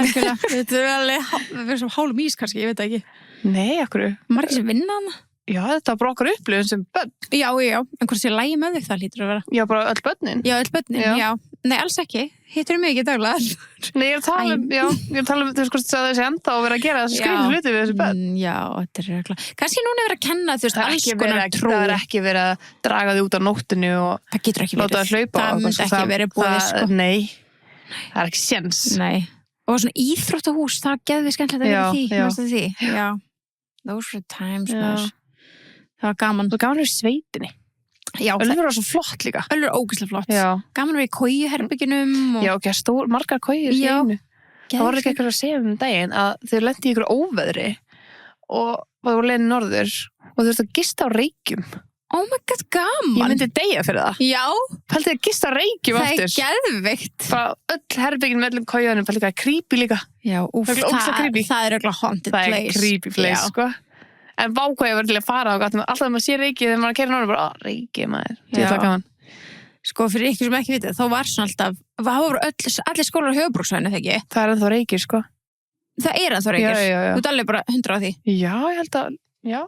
algjörlega. Þetta er alveg, við erum svo hálum ís kannski, ég veit ekki. Nei, okkur. Margir sem vinna hana. Já, þetta var bara okkar upplifun sem börn. Já, en hvort sé lægi með þig það hlýtur að vera? Já, bara öll börnin. Já, öll börnin, já. Nei, alls ekki. Hittur mig ekki daglega. Nei, ég er að tala um þú veist hvað þessi enda og vera að gera þessi skrýnu hluti við þessi börn. Já, þetta er regla. Kannski núna verið að kenna, þú veist, alls konar trú. Það er ekki verið að draga þig út á nóttinu og það getur ekki verið. Láta það hlaupa. Það myndi ekki verið búið, sko. Nei, það er ekki séns. Nei. Og svona íþróttahús, það geði skemmtilegt að vera því. Já. Those were times, það var gaman. Það var gaman að vera í sveitinni. Já. Ölfur var svo flott líka. Ölfur var ógeðslega flott. Já. Gaman að vera í kójuherbyggjunum. Já, ok, margar kójur í einu. Það var ekki eitthvað að segja daginn að þau lendi í ykkur óveðri og það voru leiðin norður og þau þurftu að gista á Reykjum. Oh my god, gaman. Ég myndi deyja fyrir það. Já. Pældi að gista á Reykjum aftur. Það er geðveikt. Bara öll herbyggin með öllum kójunum, pældi að creepy líka. Já, það er öll haunted place. Það er creepy place, sko. En vákvað ég var til að fara og alltaf maður sé Reykji þegar maður keyrir norður bara, Reykji maður. Þetta er gaman. Sko, fyrir ykkur sem ekki vitið, þá var svona alltaf, það voru allir skólar á höfuðbruksvæðinu, þegar ekki? Það er ennþá Reykjir, sko. Það er ennþá Reykjir? Já. Þú ert alveg bara 100 á því? Já, ég held að, já,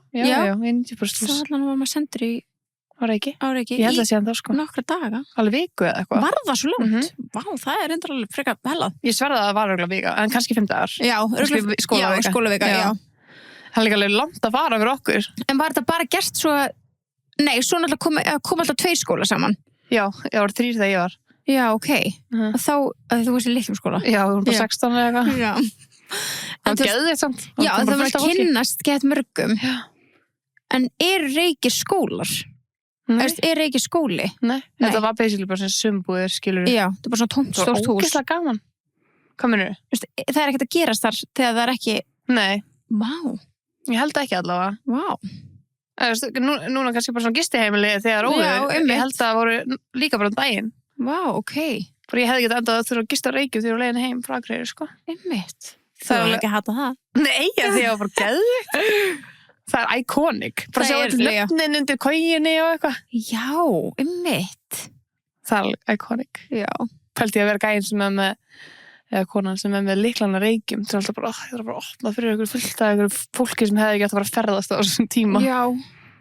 90%. Svo allan var maður sendur í á Reykji. Ég held að sé ennþá, sko. Nokkra daga. Alveg viku eða eitthvað. Var það svo langt? Vá, það er endur alveg frekar hellað. Ég sverða að það var örugglega vika, en kannski 5 dagar. Já, skólavika, já. Það er líka alveg langt að fara fyrir okkur. En var þetta bara gert svo, nei, svo náttúrulega kom alltaf 2 skóla saman. Já, það var 3 þegar ég var. Já, ok. Og þá, þú varst í litlum skóla. Já, við vorum bara 16 eða eitthvað. Já. Það var geðveikt samt. Já, það var að kynnast gett mörgum. Já. En Reykjir skólar? Nei. Reykjir skóli? Nei, þetta var basically bara svona sumbúðir, skilur. Já, það var svona tómt stórt hús. Það var ógeðslega gaman. Hvað meinarðu? Það er ekkert að gerast þar þegar það er ekki... Nei. Vá. Ég held ekki allavega. Vá. Núna kannski bara svona gistiheimili þegar óður. Ég held að það voru líka bara daginn. Vá, ok. Bara ég hefði ekki endað að þurfa að gista á Reykjum þegar ég var leiðin heim frá Akureyri, sko. Einmitt. Það var ekki að hata það. Nei, því að það var bara geðveikt. Það er iconic. Bara sjá þetta löfnin undir kóginni og eitthvað. Já, einmitt. Það er iconic. Já. Pældi ég að vera gæinn sem er með eða konan sem er með lyklana Reykjum til alltaf bara, ég þarf bara að opna fyrir ykkur fullt af ykkur fólki sem hefði ekki átt að fara að ferðast á þessum tíma. Já,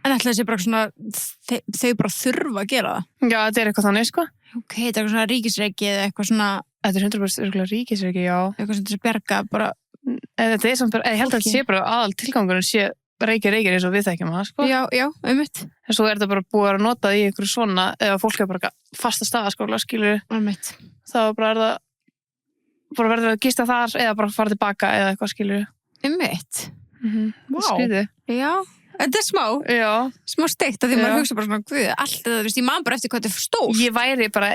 en ætla þessi bara svona þau bara þurfa að gera það. Já, þetta er eitthvað þannig, sko. Ok, þetta er eitthvað svona ríkisreiki eða eitthvað svona... Þetta er 100% ríkisreiki, já. Eitthvað sem þessi berga bara Þetta samt bara, ég held að þetta sé bara aðal tilgangurinn sé reykir eins og við þekkjum það, sko. Já, einmitt. En svo þetta bara búið að nota í einhverju svona, eða fólk bara fasta staðaskóla, skilur. Einmitt. Þá bara bara verður að gista þar eða bara fara tilbaka eða eitthvað, skilur. Einmitt. Vá. Skrítið. Já. Þetta smá. Já. Smá steikt að því maður hugsa bara svona, guð, allt það, veist, ég man bara eftir hvað þetta er stórt.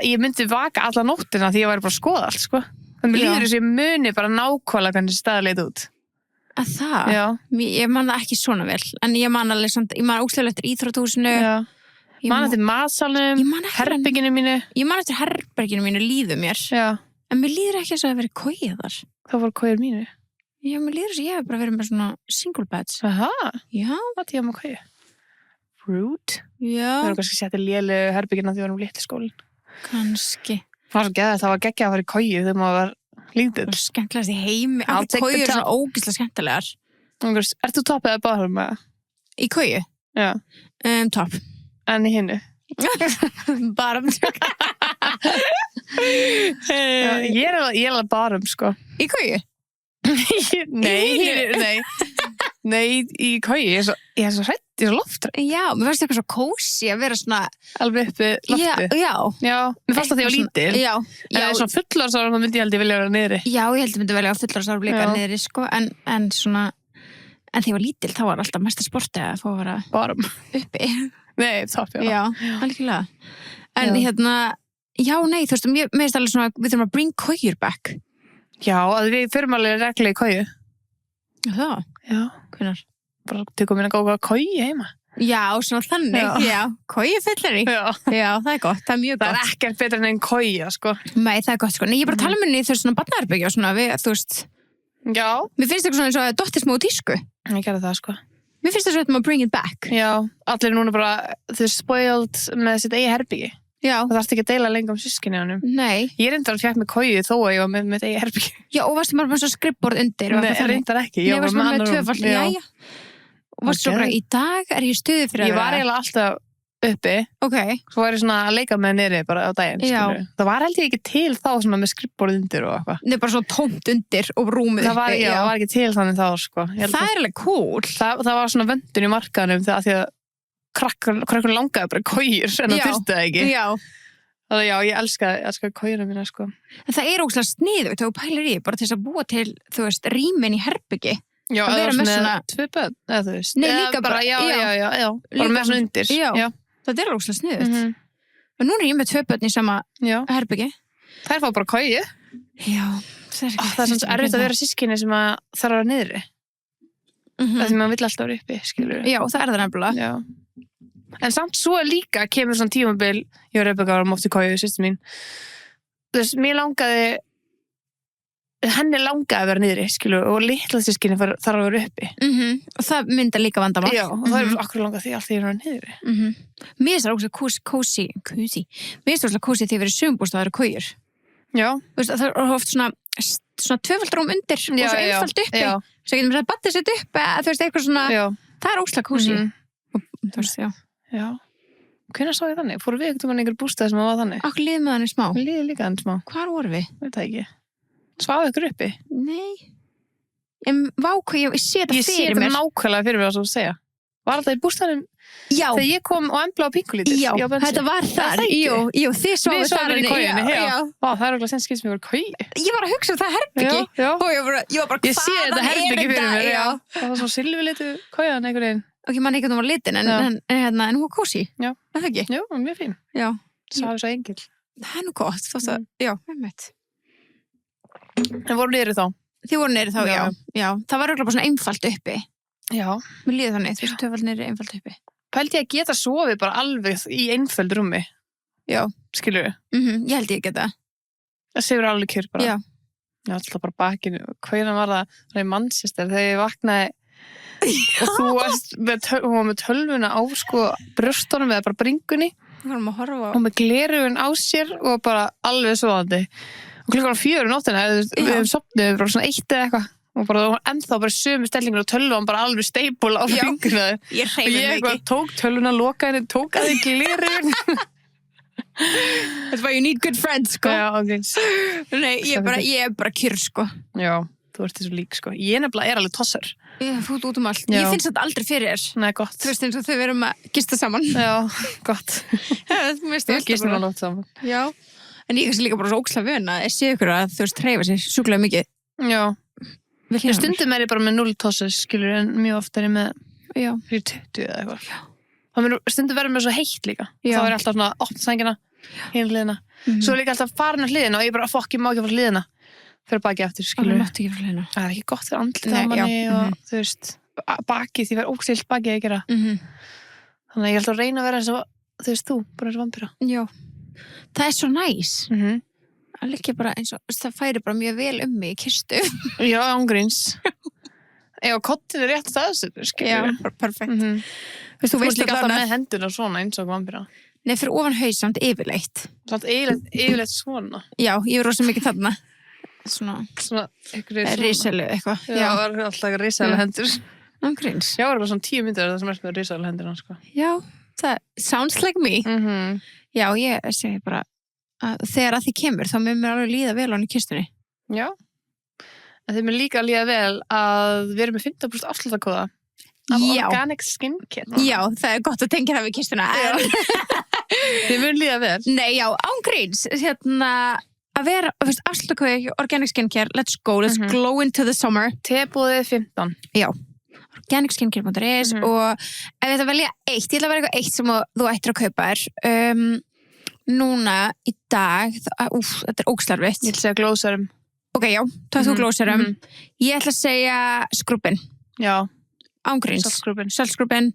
Ég myndi vaka alla nóttina því ég væri bara að skoða allt, sko. En mér líður þessi muni bara nákvæmlega hvernig staðið leit út. Að það? Já. Ég man það ekki svona vel, en ég man alveg samt, ég man óslega eftir íþróttahúsinu. Já. Man eftir matsalnum, herberginu mínu. Ég man eftir herberginu mínu líður mér. Já. En mér líður ekki þess að það verið kóið þar. Það voru kóið mínu. Já, mér líður þess að ég hef bara verið með svona single beds. Aha. Já. Hvað ég á með kóið? Fruit? Já. Það var kannski setið lélu herbergina því við varum litli skólinn. Kannski. Það var geggjað að fara í kóið þegar maður var lítill. Skemmtilegast í heimi. Kóið er svona ógeðslega skemmtilegar. Ert þú topp eða bottom með það? Í kóið? Já. Topp. En í hinnu? Bottom. Ég er alveg bottom, sko. Í kóið? Nei, í kói. Ég er svo hrædd, ég er svo loftrædd. Já, mér fannst eitthvað svo kósi að vera svona alveg uppi lofti. Já, mér fannst það því að ég var lítil. Já. En það er svona fullorðsárum, þá myndi ég held ég vilja vera niðri. Já, ég held ég myndi velja fullorðsárum líka niðri, sko. En svona, en þegar ég var lítil, þá var alltaf mesta sportið að fá að vera bottom uppi. Nei, topp, já. Já, algjörlega. En nei, þú veist, mér finnst alveg svona, við þurfum að bring kóir back. Já, að við förum alveg reglulega í kóju. Það? Já. Hvenær? Bara tökum við að góða kóju heima. Já, svona þannig. Já. Kóju fyllir í. Já, það er gott. Það er mjög gott. Það er ekkert betra en kója, sko. Nei, það er gott, sko. Nei, ég er bara að tala minni í þau svona barnaherbergi og svona, þú veist. Já. Mér finnst eitthvað svona eins og að dottir smá tísku. Ég gerði það, sko. Mér finnst þess að maður bring it back. Já, allir núna bara, þau spoiled með sitt eigi herbyggi. Já. Það þarfst ekki að deila lengur systkini á honum. Nei. Ég reyndar að fjekk með kóju þó að ég var með eigi herbyggi. Já, og varstu bara með svo skrippborð undir? Nei, reyndar ekki. Ég varstu bara með tvöfald, jæja. Og varstu svo bara, í dag er ég stuðið fyrir Ég var eiginlega alltaf uppi. Ok. Svo var ég svona að leika með niðri bara á daginn. Já. Það var held ég ekki til þá svona með skrippborð undir og eitthvað. Nei, bara svona tómt undir og rúmið uppi. Það var ekki til þannig þá, sko. Það er alveg cool. Það var svona vöndun í markaðanum þegar því að krakkar langaði bara kójur en það þurfti það ekki. Já. Þannig já, ég elska kójuna mína, sko. En það er ógeðslega sniðugt þegar þú pælir í bara til þess að búa til, þú veist, rýmin í herbyggi. Já, að vera með svona tvö börn, eða þú veist. Nei, líka bara, já. Bara með svona undir. Já. Það er ógeðslega sniðugt. Og núna er ég með tvö börn í sama herbyggi. Þær fá bara kóju. Já. Það er svona erfitt að vera systkini sem að þarf að vera niðri. Það því maður vill alltaf vera uppi, skilur. Já, það er það nefnilega. Já. En samt svo líka kemur svona tímabil, ég og Rebecca varum oft í kóju, systir mín. Þú veist, henni langaði að vera niðri, skilur, og litla systkini þarf að vera uppi. Og það myndar líka vandamál. Já, og það er akkur langað því allt því að vera niðri. Mér finnst það ógeðslega kósi. Mér finnst það ógeðslega kósi þegar ég verið sumbústað að vera kójur. Já. Þú veist, það er oft svona tvöfald rúm undir og svo einfalt uppi. Já. Svo getum við að batta sér upp, þú veist, eitthvað svona, það er ógeðslega kósi. Þú veist, já. Hvenær sá ég þannig? Fóru við ekkert einhver bústað sem var þannig? Akkur líði með þannig smá? Líði líka þannig smá. Hvar voru við? Veit það ekki. Sváðu ykkur uppi? Nei. En vákvæði, ég sé þetta fyrir mér. Ég sé þetta nákvæmlega fyrir mér að svo segja. Var þetta í bústaðinum? Já. Þegar ég kom og embla á píkulítið? Já, þetta var þar. Jú, þið sváðu þar. Við sváðum í kójunni, já. Það er okkur sem skilst mér kói. Ég var að hugsa það herbyggi. Já. Og ég var bara, ég sé þetta herbyggi fyrir mér, já. Það var svo silfurlitu kójan einhvern veginn. Ok, mann ekki að hún var litin, en hún var kósi. Já. Er það ekki? Já, mjög fín. Já. Það var svo engil. Það er nú gott, þótt að, já, einmitt. En voru niðri þá? Þið voru niðri þá, já. Það var örugglega bara svona einfalt uppi. Já. Mér líður þannig, þú veist, tvöfald niðri einfalt uppi. Pældi ég að geta sofið bara alveg í einföld rúmi. Já. Skilur við? Ég held ég geta. Það séur alveg kjör bara. Já. Já, alltaf bara bakinu. Hvenær var það í Manchester þegar ég vaknaði og þú varst með tölvuna á sko brjóstunum eða bara bringunni. Við varum að horfa á. Og með glerugun á sér og bara alveg svoðandi. Og klukkan var 4 nóttina, við hefum sopnið bara svona 1 eða eitthvað. Og bara ennþá bara sömu stellingur og tölvan bara alveg steipul á bringuna. Ég hreyfði mig ekki. Tók tölvuna, lokaði henni, tók að þið glerugun. That's why you need good friends, sko. Já, ok. Nei, ég er bara kyrr, sko. Já, þú ert þessu lík, sko. Ég nefnilega alveg tossar. Ég fótt út allt. Ég finnst þetta aldrei fyrir þér. Nei, gott. Þú veist eins og þau verum að gista saman. Já, gott. Við gistum alveg saman. Já. En ég kannski líka bara svo ókslega vön að ég sé ykkur að þú veist hreyfa sér sjúklega mikið. Já. Stundum ég bara með 0 tossar, skilur, en mjög oft ég með 20 eða eitthvað. Já. Stundum verður mér svo heitt líka. Þá alltaf svona opna sængina, hinn hliðina. Svo líka alltaf farin á hliðina og ég bara, ég má ekki fara hliðina. Fyrir baki eftir, skilur. Það ekki gott fyrir andlið á manni og þú veist, bakið, því verður ógstilt bakið að gera. Þannig að ég ætla að reyna að vera eins og, þú veist, bara eins og vampíra. Já. Það svo næs. Það líka bara eins og, það færi bara mjög vel mig í kistu. Já, ángríns. Já, kottin rétt staðsettur, skilur. Já, perfekt. Þú veist líka alltaf með hendurna svona eins og vampíra. Nei, fyrir ofan haus samt yfirleitt. Samt yfirleitt svona. Já, ég rosa mikið þarna. Svona riselu eitthvað. Já, það var alltaf riselu hendur. Ángríns. Já, það var bara svona 10 myndir það sem með riselu hendur sko. Já, það sounds like me. Já, ég segi bara að þegar að því kemur þá mun mér alveg líða vel á hann í kistunni. Já. En þeir mun líka líða vel að við erum með 15% afsláttarkóða af Organic Skincare. Já, það gott að tengja það við kistuna. Þeir mun líða vel. Nei, já, ángríns. Að vera, afsláttarkóði Organic Skincare, let's go, let's glow into the summer. Tebúðið 15. Já, organicskincare.is og ef þetta velja eitt, ég ætla að vera eitthvað eitt sem þú ættir að kaupa þér. Núna í dag, þetta ógslarvitt. Ég ætla að segja glóserum. Ok, já, það þú glóserum. Ég ætla að segja skrubbin. Já. Ángríns. Saltskrúbbin.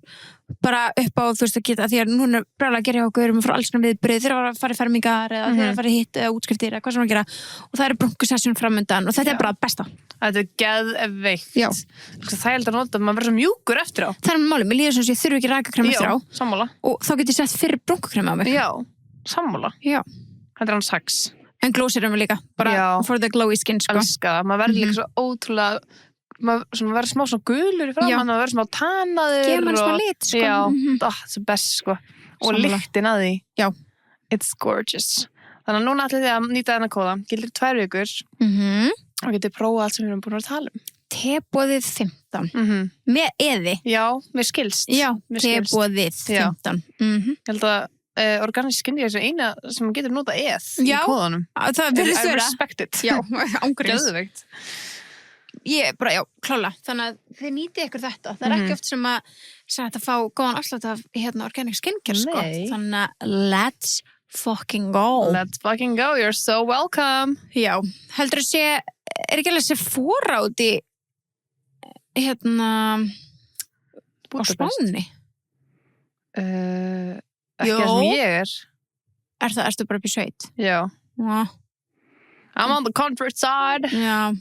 Bara upp á, þú veist, að geta, því að núna er brálega að gera hjá okkur, við erum að fara alls konar viðbrigði, þeir eru að fara í fermingar eða þeir eru að fara í hitt eða útskriftir eða hvað sem að gera og það eru brunkosessjón framundan og þetta er bara besta. Þetta er geðveikt. Já. Það er að nota, maður verður svo mjúkur eftir á. Það er máli, mér líður sem ég þurfi ekki rakakrem eftir á. Já, sammála. Og þá get ég sett fyrir brunkokrem á mig. Já, sammála. Já. Þetta er hans hax. En glóserum líka, bara for the glowy skin, sko. Elska það, maður verður líka svo ótrúlega maður verður smá svona gulur í framann og verður smá tanaður gefa mann smá lit sko. Já, það er best sko og lyktin að því já. It's gorgeous þannig að núna ætlum þið að nýta þennan kóða gildir 2 vikur og getið prófa allt sem við erum búin að tala Teboðið 15 með eði já, með skilst já, Teboðið 15 Ég held að Organic Skincare er eina sem getur nota eð í kóðanum það verður vera respected já, ángríns Ég bara, já, klála. Þannig að þið nýtið ykkur þetta. Það er ekki oft sem að fá góðan afslátt af Organic Skincare, sko. Þannig að let's fucking go. Let's fucking go. You're so welcome. Já. Heldur að sé, er ekki alveg að sé fórátt í á Spáni? Ekki það sem ég er. Ertu bara upp í sveit? Já. I'm on the comfort side. Já.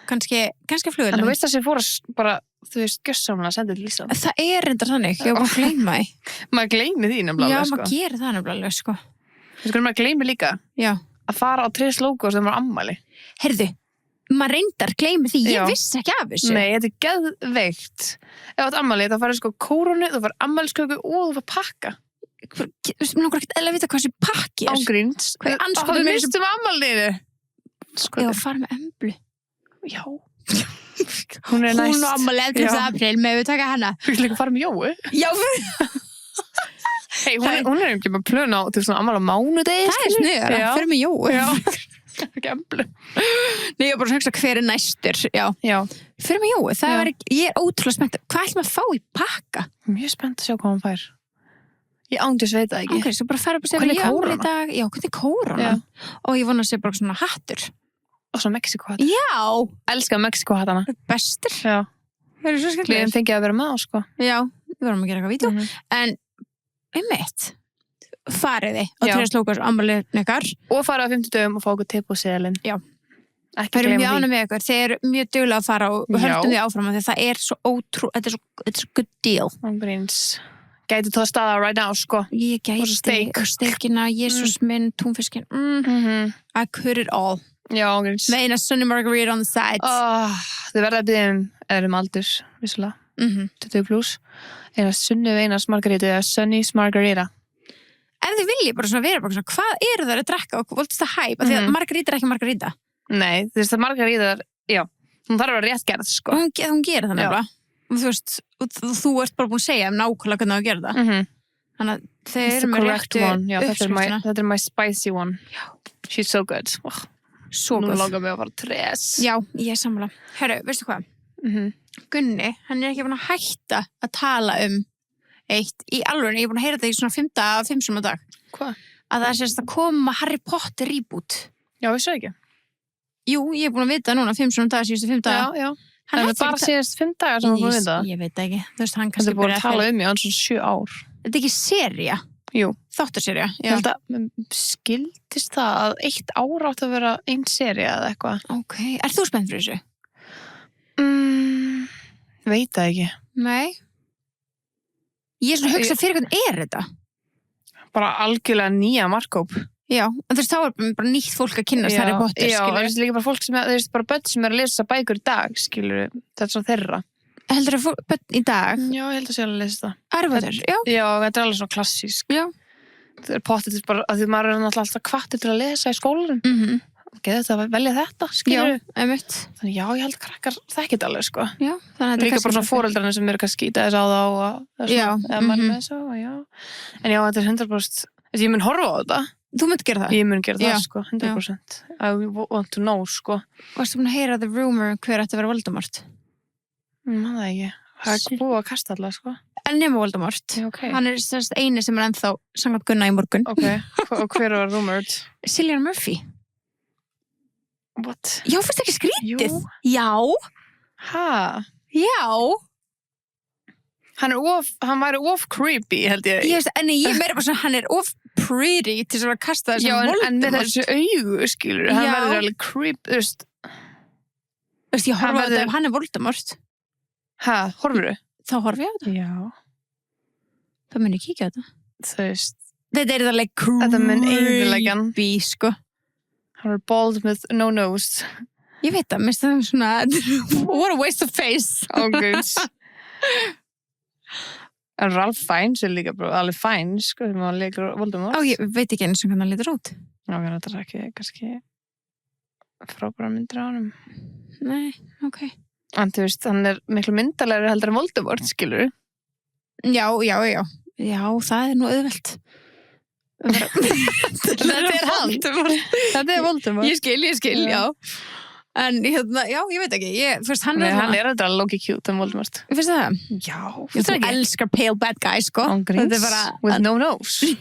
Kannski flugulum. En þú veist það sem fór að bara, þú veist, gjössamlega að senda til Ísland. Það er reyndar þannig, ég var bara að gleyma því. Maður gleymi því nefnilega, sko. Já, maður gerir það nefnilega, sko. Þú veist, maður gleymi líka að fara á 3 logos þegar maður ammæli. Heyrðu, maður reyndar gleymi því, ég vissi ekki af þessu. Nei, þetta er geðveikt. Ef þú átt ammæli, þá farið sko kórónu, þú farið ammælisköku og þú farið pakka. Mér langar ekkert eða að vita hvað þessi pakki er. Ángríns. Hvað mistum ammælinu? Sko, ég fara með emblu. Já. Hún er næst. Hún og ammali 11. apríl, með við taka hana. Þú vil ekki fara með Jói? Já. Hey, hún er ekki með plöna á, þú veist, ammali á mánudegi. Það er sniður, að fyrir með Jói. Já. Ekki emblu. Nei, ég var bara að hugsa hver er næstur. Já. Fyrir með Jói, það var ekki, ég er ótrúlega spennt. Hvað ætlum að fá í pakka? Mjög spennt að sjá hvað hann fær. Ég ángdís veit það ekki. Ok, svo bara fara upp og segja hvernig kóróna? Og ég vona að segja bara svona hattur. Og svo Mexiko-hatt. Já! Elskar Mexiko-hattana. Bestur. Já. Það eru svo skemmtilegir. Við fengið að vera með á, sko. Já, við vorum að gera eitthvað vídeo. En, einmitt, fariði á 3 logos ammælinu ykkar. Og farið á 50 dögum og fá okkur tipp og seðalinn. Já. Ekki gleyma því. Við erum mjög ánægð með ykkur. Þeir eru mjög duglega að fara og höldum því áfram af því það er svo þetta er svo good deal. Ángríns. Gæti það staða right now, sko. Ég gæti steikina, Jesús minn, túnfiskin. I could it all. Já, ángríns. Með eina Sunny Margarita on the side. Þið verða að byggja aldurs, vissulega. 20+. Eina Sunny Veinas Margarita eða Sunny's Margarita. Ef þið viljið bara svona vera bara svona, hvað það að drekka og hvað er það hæp? Því að Margarita er ekki Margarita. Nei, það Margarita já. hún þarf að vera rétt gerð, sko. Hún gerir það nefnilega. Og þú veist, þú ert bara búin að segja nákvæmlega hvernig að gera það. Þannig að þeir eru með réttu uppskriftina. Þetta er my spicy one. Já. She's so good. Svo Nú góð. langar mig að fara tres. Já, ég er sammála. Herru, veistu hvað? Gunni, hann er ekki búin að hætta að tala eitt í alveg, ég er búin að heyra þetta í svona 5 á dag. Hvað? Að það er sérst að koma Harry Potter reboot. Já, ég svo ekki. Jú, ég er búin að vita núna 5 dag, síðustu 5 daga. Já. Það er bara síðast 5 dagar sem hann búin að vita. Ég veit ekki. Þú veist, hann Þetta kannski er búin að tala hann svona 7 ár. Þetta er ekki sería? Jú. Þáttaserja? Ég held að skildist það að 1 ár átt að vera ein sería eða eitthvað. Ok. Er þú spennt fyrir þessu? Veit það ekki. Nei. Ég er svona að hugsa fyrir hvernig er þetta? Bara algjörlega nýja markkóp. Já, en þú veist, þá er bara nýtt fólk að kynnast Harry Potter, skilur. Já, það er líka bara fólk sem, það er bara börn sem er að lesa bækur í dag, skilur. Þetta er svona þeirra. Heldur það börn í dag? Já, ég held að sé að lesa það. Harry Potter, já. Já, þetta er alveg svona klassísk. Já. Það er pottið bara, að því maður er náttúrulega alltaf hvattur til að lesa í skólanum. Getur þetta að velja þetta, skilur. Já, einmitt. Þannig já, ég held að krakkar þekkir þetta alveg, sko. Já, þannig að líka bara svona foreldrarnir sem eru kannski skýta þess á þá og já, já. En já, þetta er 100%. Ég mun horfa á þetta. Þú myndi gera það? Ég mun gera það, sko, 100%. I want to know, sko. Varstu búin að heyra the rumor hver ætti að vera Voldemort? Man það ekki. Það er búið að kasta alla, sko. En nema Voldemort. Já, ok. Hann er sérst eini sem er ennþá samkvæmt Gunna í morgun. Ok, og hver var rumored? Cillian Murphy. What? Já, fyrst ekki skrítið? Jú. Já. Ha? Já. Hann væri of creepy, held ég. Ég veist, en ég meira bara svona, hann er of pretty til að kasta þessum Voldemort. Já, en með þessu augu, skilur, hann verður alveg creepy, þú veist. Þú veist, ég horfa á þetta ef hann er Voldemort. Ha, horfur þú? Þá horfa ég á þetta. Já. Það mun ég kíkja á þetta. Þú veist. Þetta er alveg creepy, sko. Hann er bald with no nose. Ég veit það, minnst það svona, what a waste of face. Oh, good. En Ralph Fiennes er líka bara alveg fæn, sko, sem hann leikur Voldemort. Ég veit ekki eins og hvernig hann lítur út. Já, þetta er ekki, kannski frábæra myndir á honum. Nei, ok. En þú veist, hann er miklu myndarlegri heldur en Voldemort, skilur. Já. Já, það er nú auðvelt. Þetta er hann. Þetta er Voldemort. Ég skil, já. En hérna, já, ég veit ekki. Hann er þetta low-key cute en Voldemort. Finnst það? Já. Þú elskar pale bad guy, sko. Ángríns, with no nose.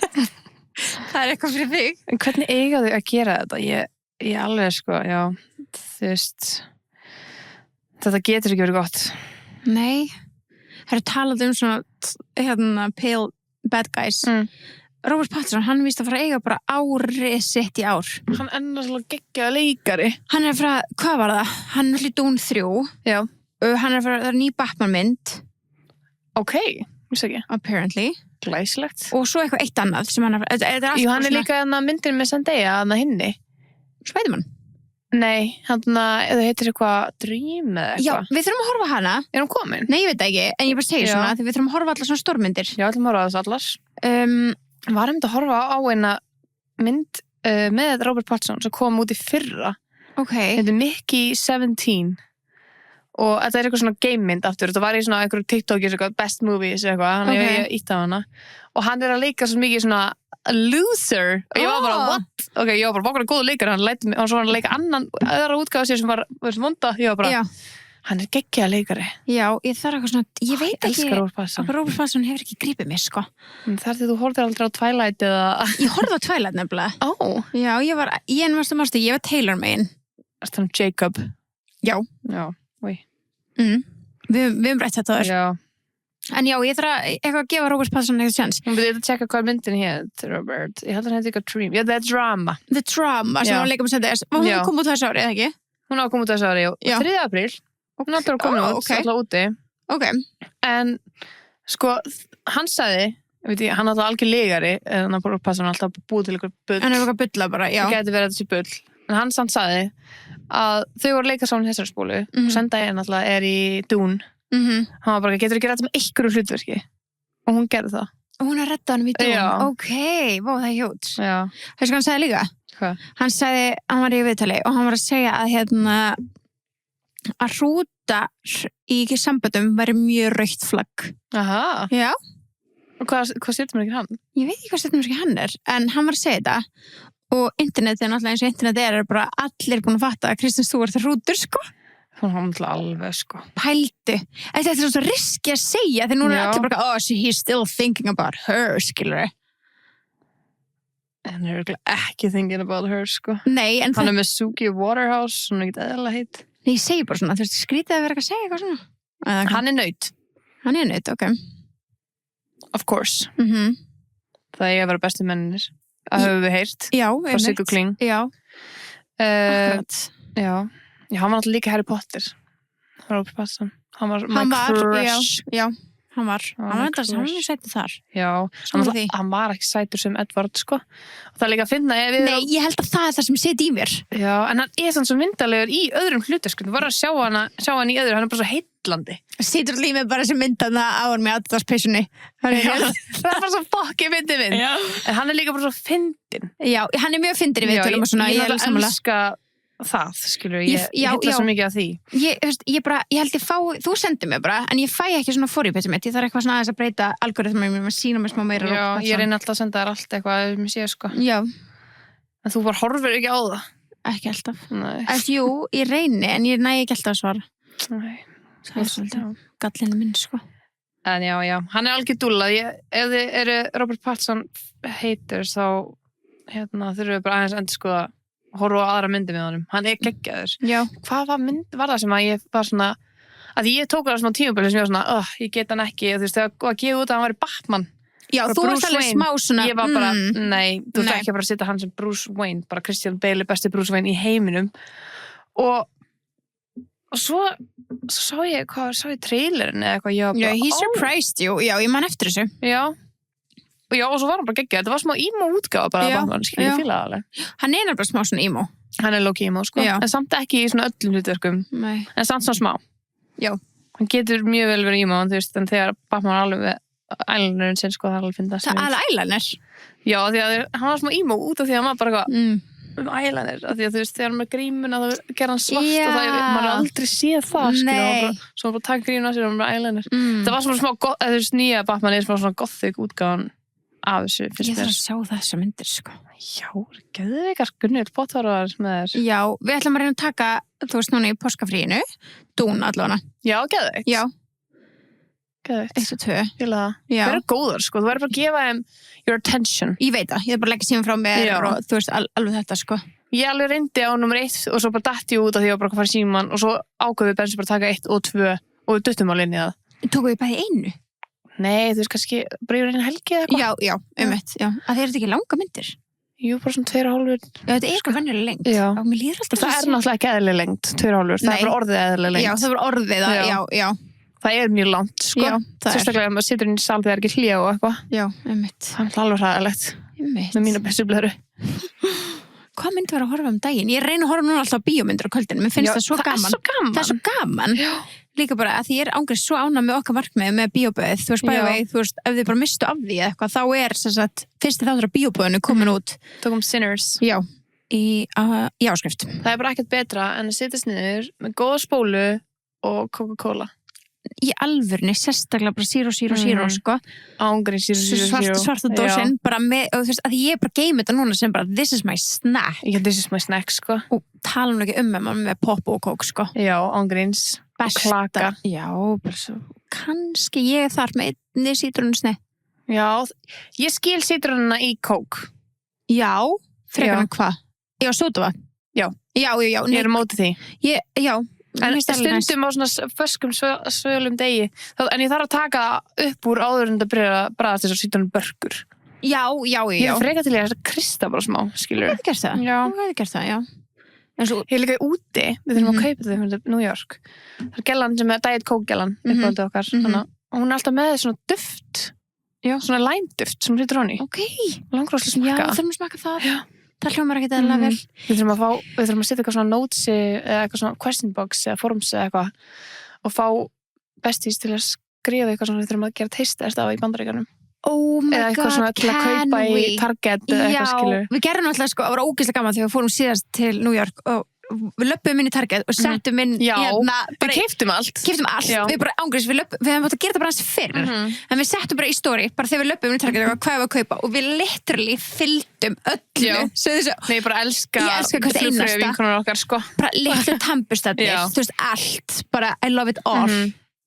Það er eitthvað fyrir þig. En hvernig eiga þau að gera þetta? Ég alveg, sko, já. Þú veist, þetta getur ekki verið gott. Nei. Það er talað svona, hérna, pale bad guys. Robert Pattinson, hann víst að fara að eiga bara árið sitt í ár. Hann ennast alveg geggjaði leikari. Hann er að fara, hvað var það? Hann er allir Dune 3. Já. Hann er að fara, það er ný Batman mynd. Ok, vissi ekki. Apparently. Glæsilegt. Og svo eitthvað eitt annað sem hann er Jú, hann er líka myndin með Zendaya, hann að hinni. Spiderman? Nei, hann það heitir eitthvað Dream eða eitthvað. Já, við þurfum að horfa hana. Er hún komin? Nei, ég veit ekki, en ég bara segir svona, því við þurfum að horfa allar svona stórmyndir. Já, ætlum að horfa þess allar. Var að horfa á eina mynd með Robert Pattinson sem kom út í fyrra. Ok. Þetta er Mickey 17 og þetta er eitthvað svona game mynd aftur. Þetta var í svona einhverju TikTokis eitthvað best movies eitthvað, hann ég ítt á hana og hann er að leika svo mikið svona loser og ég var bara what? Ok, ég var bara bákvæmlega góð leikar, hann læti mig og svo var hann að leika aðra útgáfa sér sem var vonda, ég var bara hann er geggjaða leikari. Já, ég þarf eitthvað svona, ég veit ekki elskar Robert Pattinson. Robert Pattinson hefur ekki grípið mig, sko. Það er því þú horfðir aldrei á Twilight eða... Ég horfði á Twilight nefnilega. Já, ég var Taylor megin. Erstu hann Jacob? Já. Já, oi. Við höfum rætt þetta þar. Já. En já, ég þarf eitthvað að gefa Robert Pattinson eitthvað sjans. Við þurfum að tjekka hvað myndin hér, Robert. Ég held að hann hefði eitthvað Dream. Já, The Drama. The Drama, sem hann leika með Zendaya. Hún kom út þessu ári, eða ekki? Hún kom út þessu ári, já. 3. apríl. Hún er alltaf komin út, alltaf úti. Ok. En, sko, hann sagði, hann er alltaf algjör legari, en hann bara passa hann alltaf búið til eitthvað bull. Hann er eitthvað bulla bara, já. Það geti verið þessi bull. En hann samt sagði að þau voru að leika saman í þessari spólu, og Zendaya náttúrulega er í Dune. Hann var bara, getur þú að gera þetta með einhverju hlutverki? Og hún gerði það. Og hún er reddað hann í Dune? Já. Ok, vá, það er hjótt. Já. Hann sagði líka? Hvað? Hann var í viðtali og hann var að segja að að hrútar í samböndum væri mjög rautt flagg. Aha. Já. Og hvað stjórnum ekki hann? Ég veit ekki hvað stjórnum ekki hann en hann var að segja þetta og internetið náttúrulega eins og internetið er bara allir búin að fatta að Kristinn Stewart hrútur, sko. Hún var náttúrulega alveg, sko. Pældu. Þetta er svo riski að segja þegar núna er allir bara, he's still thinking about her, skilur. En er ekki thinking about her, sko. Nei, en hann er með Suki Waterhouse, hún er ekkert eðalega heit. Nei, ég segi bara svona, þú veist, skrítið að vera að segja eitthvað svona. Hann er naut. Hann er naut, ok. Of course. Það er að vera bestu mennir. Það höfum við heyrt. Já, frá Siggu Kling. Já. Akkurat. Já, hann var náttúrulega líka Harry Potter. Robert Pattinson. Hann var crush. Já. Hann var mjög sættur þar. Já, hann var ekki sætur sem Edward, sko. Og það er líka að finna... Nei, ég held að það er það sem seti í mér. Já, en hann er svona svo myndalegur í öðrum hlutaskum. Þú var að sjá hann í öðru, hann er bara svo heitlandi. Situr lífið bara sem myndana á hann með Adidas-peysunni. Það er bara svo fokki myndi minn. En hann er líka bara svo fyndin. Já, hann er mjög fyndin við tölum og svona. Ég elska það, skilur, ég hitla svo mikið af því. Ég held ég fá, þú sendir mig bara, en ég fæ ekki svona forrýpetið mitt, ég þarf eitthvað svona aðeins að breyta algoritmum með að sína mig smá meira. Já, ég reyni alltaf að senda þér allt eitthvað ef mér sé, sko. Já. En þú bara horfir ekki á það? Ekki alltaf. Nei. Jú, ég reyni, en ég næ ekki alltaf að svara. Nei. Það er svolítið gallinu minn, sko. En já, hann er algjör dúlla. Ef þið eru Robert Pattinson haters, þá þurfum við bara aðeins endurskoða horfa á aðra myndi með honum. Hann er geggjaður. Já. Hvað mynd var það sem að ég var svona að ég tók það svona tímabili sem ég var svona ég get hann ekki, þú veist, þegar að gefa út að hann væri Batman. Já, þú varst alveg smá svona ég var bara, nei, þú ert ekki að bara setja hann sem Bruce Wayne, bara Christian Bale er besti Bruce Wayne í heiminum og svo sá ég trailerin eða eitthvað, ég var bara he surprised you, já, ég man eftir þessu. Já, og svo var hann bara geggjað. Þetta var smá emo útgáfa bara af Batman, skilur ég fíla það alveg. Hann er nefnilega smá svona emo. Hann er low-key emo, sko. En samt ekki í svona öllum hlutverkum. Nei. En samt svona smá. Já. Hann getur mjög vel verið emo, þú veist, en þegar Batman var alveg við eyelinerinn sinn, sko, það er alveg fyndast. Það er alveg eyeliner? Já, því að hann var smá emo út af því að hann var bara eitthvað eyeliner, af því að þú veist, þegar hann með grímuna þá gerði hann svart og það maður aldrei séð það, skilur, svo hann bara taka grímuna sér og hann með eyeliner. Það var svona smá, þú veist, nýja Batman er svona gothic útgáfan af þessu, fyrst mér. Ég þarf að sjá þessa myndir, sko. Já, geðveikar Gunnur Botthárvar með þér. Já, við ætlum að reyna að taka, þú veist, núna í páskafríinu, Dún allavega. Já, geðveikt. Já. Geðveikt. 1 og 2. Ég laða. Það eru góðar, sko. Þú verður bara að gefa þeim your attention. Ég veit það. Ég er bara að leggja síðan frá mér og þú veist, alveg þetta, sko. Ég alveg reyndi á nummer 1 og svo bara datt ég út af því að ég var bara að fara í síman og svo ákveðum við Bensi bara að taka 1 og 2 og við duttum á linni það. Tókum við bæði einu? Nei, þú veist kannski bara yfir einu helgi eða eitthvað. Já, einmitt, já. Að þeir eru ekki langa myndir? Jú, bara svona 2,5. Já, þetta er eitthvað venjuleg lengt. Já. Og mér líður alltaf það er náttúrulega ekki eðlileg lengt, 2,5. Það er bara orðið eðlileg lengt. Já, það er bara orðið, já. Það er mjög langt, sko. Já, það er. Sérstaklega ef maður situr inn í sal þegar ekki hlýja og eitthvað. Já, einmitt. Það er alveg hræðilegt. Einmitt. Með mína bestu blöðru. Hvað myndi vera að horfa daginn? Ég reyna að horfa núna alltaf á bíómyndir á kvöldinu. Mér finnst það svo gaman. Það er svo gaman. Já. Líka bara að því ég er ángrið svo ánægð með okkar markmið með bíóböð. Þú veist, bæði, þú veist, ef þið bara mistu af því eitthvað, þá er sem sagt, fyrsti þáttur af bíóböðinu komin út. Tókum Sinners. Já, í áskrift. Það er bara ekkert betra en að setjast niður með góða spólu og Coca-Cola. Í alvörni, sérstaklega bara zero, sko. Ángrið zero. Svarta dósin, bara með, og þú veist, að ég er bara geim þetta núna sem bara, this is my snack. Já, this is my snack, sko. Og tala nú ekki með pop og kók, sko. Já, ángrins. Klaka. Já, bara svo, kannski ég þarf með einni sítrónusni. Já, ég skil sítrónuna í kók. Já, frekar en hvað? Já, sódavatn. Já. Já. Ég er mótið því. Já. En stundum á svona föskum svölum degi, en ég þarf að taka upp úr áður en það bræðast þess að sítrónu börkur. Já. Ég er frekar til að krista bara smá, skilur. Þú hefði gert það? Já. Þú hefði gert það, já. Ég er líka úti, við þurfum að kaupa þau fyrir New York. Það er gellan sem er Diet Coke gellan uppáldið okkar, og hún er alltaf með svona duft, svona læmduft sem hlýtur honni. Ok. Langar að smakka. Já, þurfum að smakka það. Já. Það hljómar ekkert eðlilega vel. Við þurfum að setja eitthvað svona notes eða eitthvað svona question box eða forms eða eitthvað og fá besties til að skrifa eitthvað svona við þurfum að gera taste-test á í Bandaríkjunum. Oh my eða eitthvað svona til að kaupa í Target eða eitthvað, skilur. Já, við gerum alltaf, sko, það var ógeðslega gaman þegar við fórum síðast til New York og við löpum inn í Target og settum inn við keyptum allt við bara ángriðs, við hefum átt að gera þetta bara hans fyrr en við settum bara í story, bara þegar við löpum inn í Target og hvað við að kaupa og við literally fylgdum öllu Nei, ég bara elska flugfröðu vinkonur okkar sko bara litlu tannburstættir, þú veist allt bara I love it all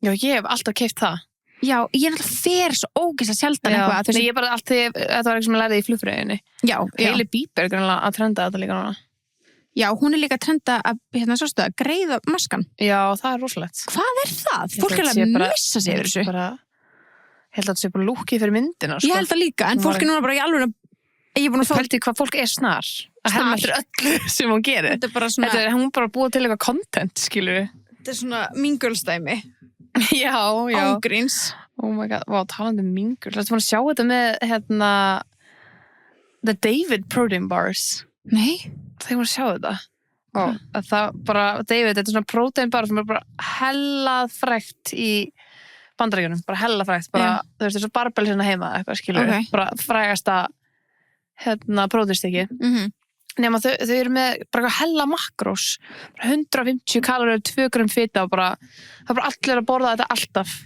Já, ég hef alltaf keypt það Já, ég er alltaf fer svo ógeðslega sjaldan eitthvað Nei, ég bara alltaf, þetta var eitthvað sem ég lærði í flugfröðinni Hailey Bieber greinlega að trenda þetta líka núna Já, hún er líka að trenda að greiða maskan. Já, það er rosalegt. Hvað er það? Fólk er að missa sig yfir þessu. Ég held að það sé bara lúkið fyrir myndina. Sko. Ég held það líka, en fólk er núna bara í alveg ég er búin að fælti hvað fólk er snar. Að herma eftir öllu sem hún gerir. Þetta er bara svona... Þetta er hún bara búið til eitthvað content, skilur við. Þetta er svona Mean Girls dæmi. Já. Ángríns. Oh my god, talandi Mean Girls. Þetta var að sjá þetta með, The David Protein Bars. Nei. Þegar maður sjá þetta og það bara, David, þetta er svona protein bar sem er bara hellað frægt í Bandaríkjunum, bara hellað frægt bara, þú veist, þessu barbell hérna heima eitthvað, skilur bara frægasta próteinstykki nema þau eru með bara hella makrós, bara 150 kaloríur 2 grömm fita og bara það er bara allir að borða þetta alltaf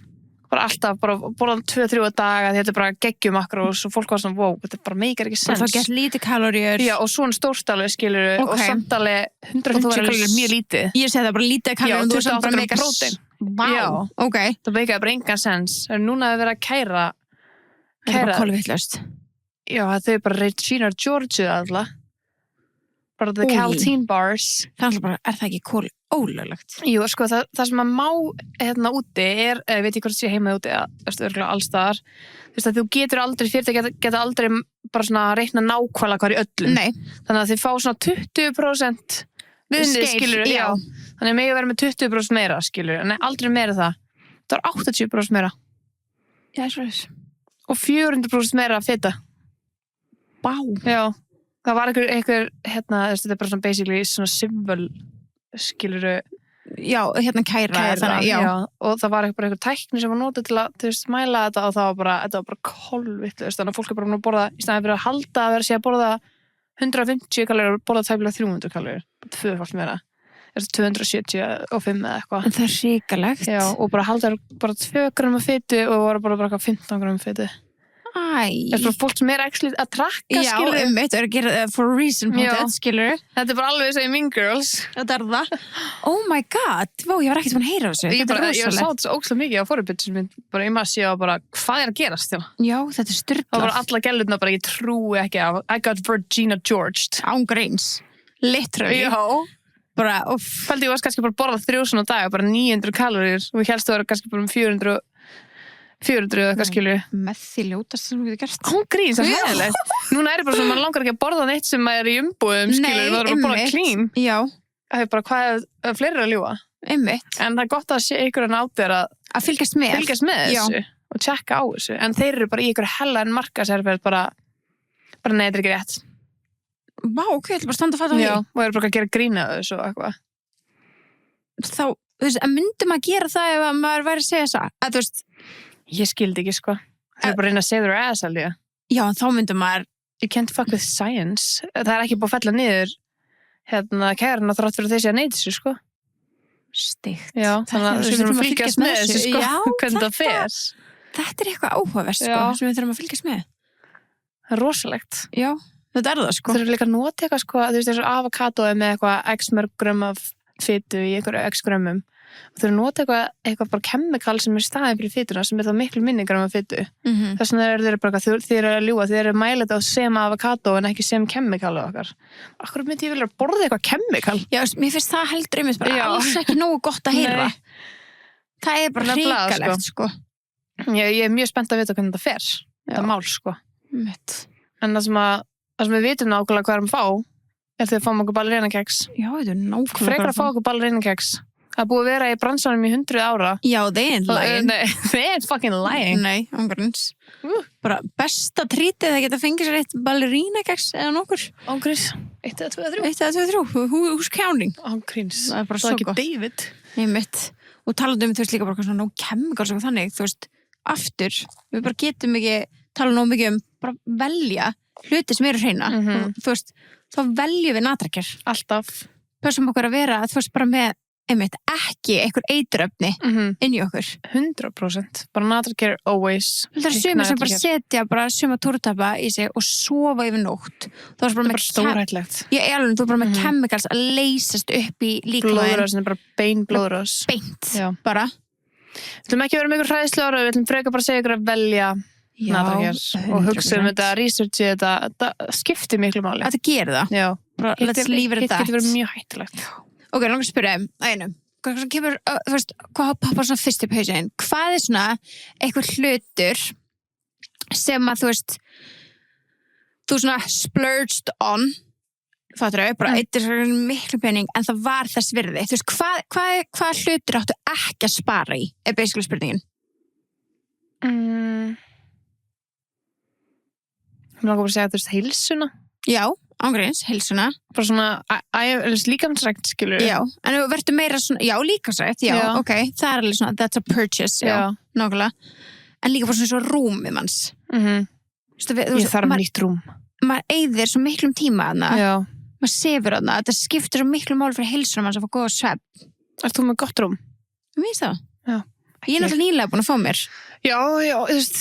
bara borða 2-3 daga þetta er bara geggjum makrós og fólk var svona wow, þetta bara meikar ekki sens það gett lítið kaloríur Já, og svona stórstalið skilur og samt alveg 150 kaloríur mjög lítið Ég segi það bara lítið kaloríur og þú samt bara meikar prótein Vá, það meikaði bara engan sens núna hefur verið að kæra það er bara kolvitlaust Já, þau er bara Regina George alltaf bara the Caltine bars Það er það ekki kól ólöglegt? Jú, sko, það sem að má úti er, ég veit ekki hvort sé heima úti örgulega allstaðar, þú veist að þú getur aldrei fyrirtæki geta aldrei bara svona reikna nákvæmlega hvað í öllum Nei. Þannig að þið fá svona 20% viðnið, skilur já. Þannig að megi vera með 20% meira, skilur en aldrei meira það var 80% meira Já, svo þess og 400% meira fita Bá Já, það var einhver þetta er bara svona basically svona symbol skiluru Já, kæra þannig, já. Og það var bara einhver tækni sem var notið til að smæla þetta og það var bara kolvitlaust þannig að fólk er bara að borða í staðinn fyrir að halda að vera sér að borða 150 kaloríur og borða tæpilega 300 kaloríur 2-falt meira 275 eða eitthvað En það er hrikalegt Já, og bara halda bara 2 grömm af fitu og voru bara 15 grömm af fitu Það er bara fólk sem er actually að trakka Já, einmitt, er að gera for a reason skilur Þetta er bara alveg þess að Mean Girls Þetta er það Oh my god, vá, ég var ekkert búin að heyra þessu Ég sá þetta ókslega mikið á forribitsin minn bara í massi og bara, hvað er að gerast hérna? Já, þetta er styrlað Það var alla gælutna bara, ég trúi ekki á I got Regina Georged Ángríns, literally Já Bara, Fældi ég var kannski bara að borða 3 svona dag bara 900 kaloríur og ég helst að vera kannski bara 400 eða eitthvað skilur með því ljótast sem þú getur gert Ángríns, það er hæðilegt Núna er bara svona, mann langar ekki að borða neitt sem er í umbúðum skilur, það er bara að borða clean Já Það er bara hvað er fleiri að ljúga Einmitt En það er gott að sé ykkur en átt er að fylgjast með þessu og tjekka á þessu en þeir eru bara í ykkur hella en markaserferð bara nei, þetta er ekki rétt Vá, ok, ég ætla bara að standa að fatta Já, og eru bara að gera grína þessu og eitthvað Þá, þú veist, að myndi maður gera það ef maður væri að segja það að þú veist Ég skildi ekki, sko. Það er bara að reyna að segja their ass alveg. Já, en þá myndi maður You can't fuck with science. Það er ekki búið að fella niður kæruna þrátt fyrir þessi að neita þessu, sko. Stygt. Já, þannig að við þurfum að fylgjast með þessu, sko. Já, hvernig það fer. Þetta er eitthvað áhugavert, sko, sem við þurfum að fylgjast með. Það er rosalegt. Já, þetta er það, sko. Það er líka að nota eitthvað, sko, þú veist, þessu avokadói með eitthvað x mörg grömm af fitu í einhverju x grömmum. Og þau eru að nota eitthvað bara kemikal sem er staðin fyrir fituna sem er þá miklu minni grömm af fitu. Þess vegna þeir eru bara þeir eru að ljúga, þeir eru að mæla þetta á sem avokadó en ekki sem kemikal af okkar. Akkur myndi ég vilja borða eitthvað kemikal? Já, mér finnst það heldur einmitt bara alls ekki nógu gott að heyra. Það er bara hrikalegt, sko. Já, ég er mjög spennt að vita hvernig þetta fer. Þetta mál, sko. En það sem við vitum nákvæmlega hvað erum að fá er þegar við fáum okkur ballerínakeks. Já, þetta er nákvæmlega. Frekar að fá okkur ballerínakeks. Það er búið að vera í bransanum í 100 ára. Já, they ain't lying. They ain't fucking lying. Nei, ángríns. Bara besta trítið að geta fengið sér eitt ballerínakeks eða nokkur. Ángríns. 1 eða 2 eða 3. 1 eða 2 eða 3. Who's counting? Ángríns. Það er bara svo ekki gott. David. Nei, mitt. Og talandi þú veist líka bara svona chemicals og þannig, þú veist, aftur, við bara getum ekki tala nóg mikið bara velja hluti sem eru hreina. Þú veist, þá veljum við natrakjör. Alltaf. pössum okkur að vera, þú veist, bara með einmitt ekki einhver eituröfni inn í okkur. 100%. Bara natural care always. Það er sumir sem bara setja bara suma túrtappa í sig og sofa yfir nótt. Það er bara stórhættulegt. Ég alveg, þú er bara með chemicals að leysast upp í líkamann. Blóðrás, bara bein blóðrás. Beint, bara. Við ætlum ekki að vera með ykkur hræðslu ára, við ætlum frekar bara að segja ykkur að velja natural care og hugsa þetta, researchi þetta. Það skiptir miklu máli. Þetta gerir það. Já. Let's leave it at that. Hitt getur verið mjög hættulegt. Ok, langar að spyrja einu. Hvað kemur, þú veist, hvað poppar svona fyrst upp hausinn? Hvað er svona eitthvað hlutur sem að, þú veist, þú svona splurged on, fattur þau, bara eittir miklu pening, en það var þess virði. Þú veist, hvað hlutur áttu ekki að spara í, er basically spurningin? Mér langar bara að segja, þú veist, heilsuna. Já. Ángríns, heilsuna. Bara svona, líkamsrækt, skilur. Já, en þú verður meira svona, já, líkamsrækt, já, ok, það er alveg svona, that's a purchase, já. Nákvæmlega. En líka bara svona rúmið manns. Ég þarf nýtt rúm. Maður eyðir svo miklum tíma þarna. Já. Maður sefur þarna, þetta skiptir svo miklu máli fyrir heilsuna manns að fá góða svefn. Ert þú með gott rúm? Mér finnst það. Já. Ég er náttúrulega nýlega búin að fá mér. Já, þú veist...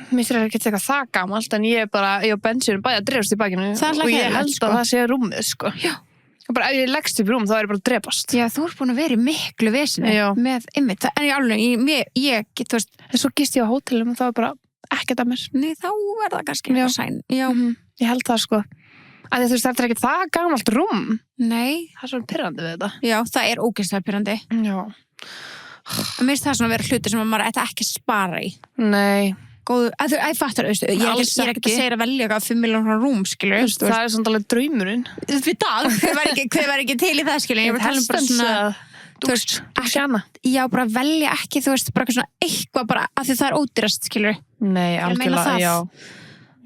Mér er ekki eitthvað það gamalt en ég og Bensin bæði að drefast í bakinu og ég held að það sé rúmið, sko. Já. Bara ef ég leggst upp í rúm þá er ég bara að drepast. Já, þú ert búin að vera í miklu vesinu með ymmit. En ég get, þú veist... En svo gist ég á hótelum og það var bara ekkert að mér. Nei, þá er það kannski eitthvað sæn. Já. Ég held það, sko. Að þú veist, þetta er ekki það gamalt rúm. Nei. Það er svona pirrandi við þetta. Já, það er ógeðslega pirrandi. Já. Mér finnst það svona að vera hluti sem maður ætti ekki að spara í. Nei. Góðu, ég fattar, ég er ekki að segja að velja eitthvað 5 milljónar rúm, skilur. Það er svona alveg draumurinn. Við dag, hver var ekki til í það, skilur. Ég var að tala bara svona, þú veist, já, bara velja ekki, þú veist, bara eitthvað bara, af því það er ódýrast, skilur. Nei, algjörlega, já.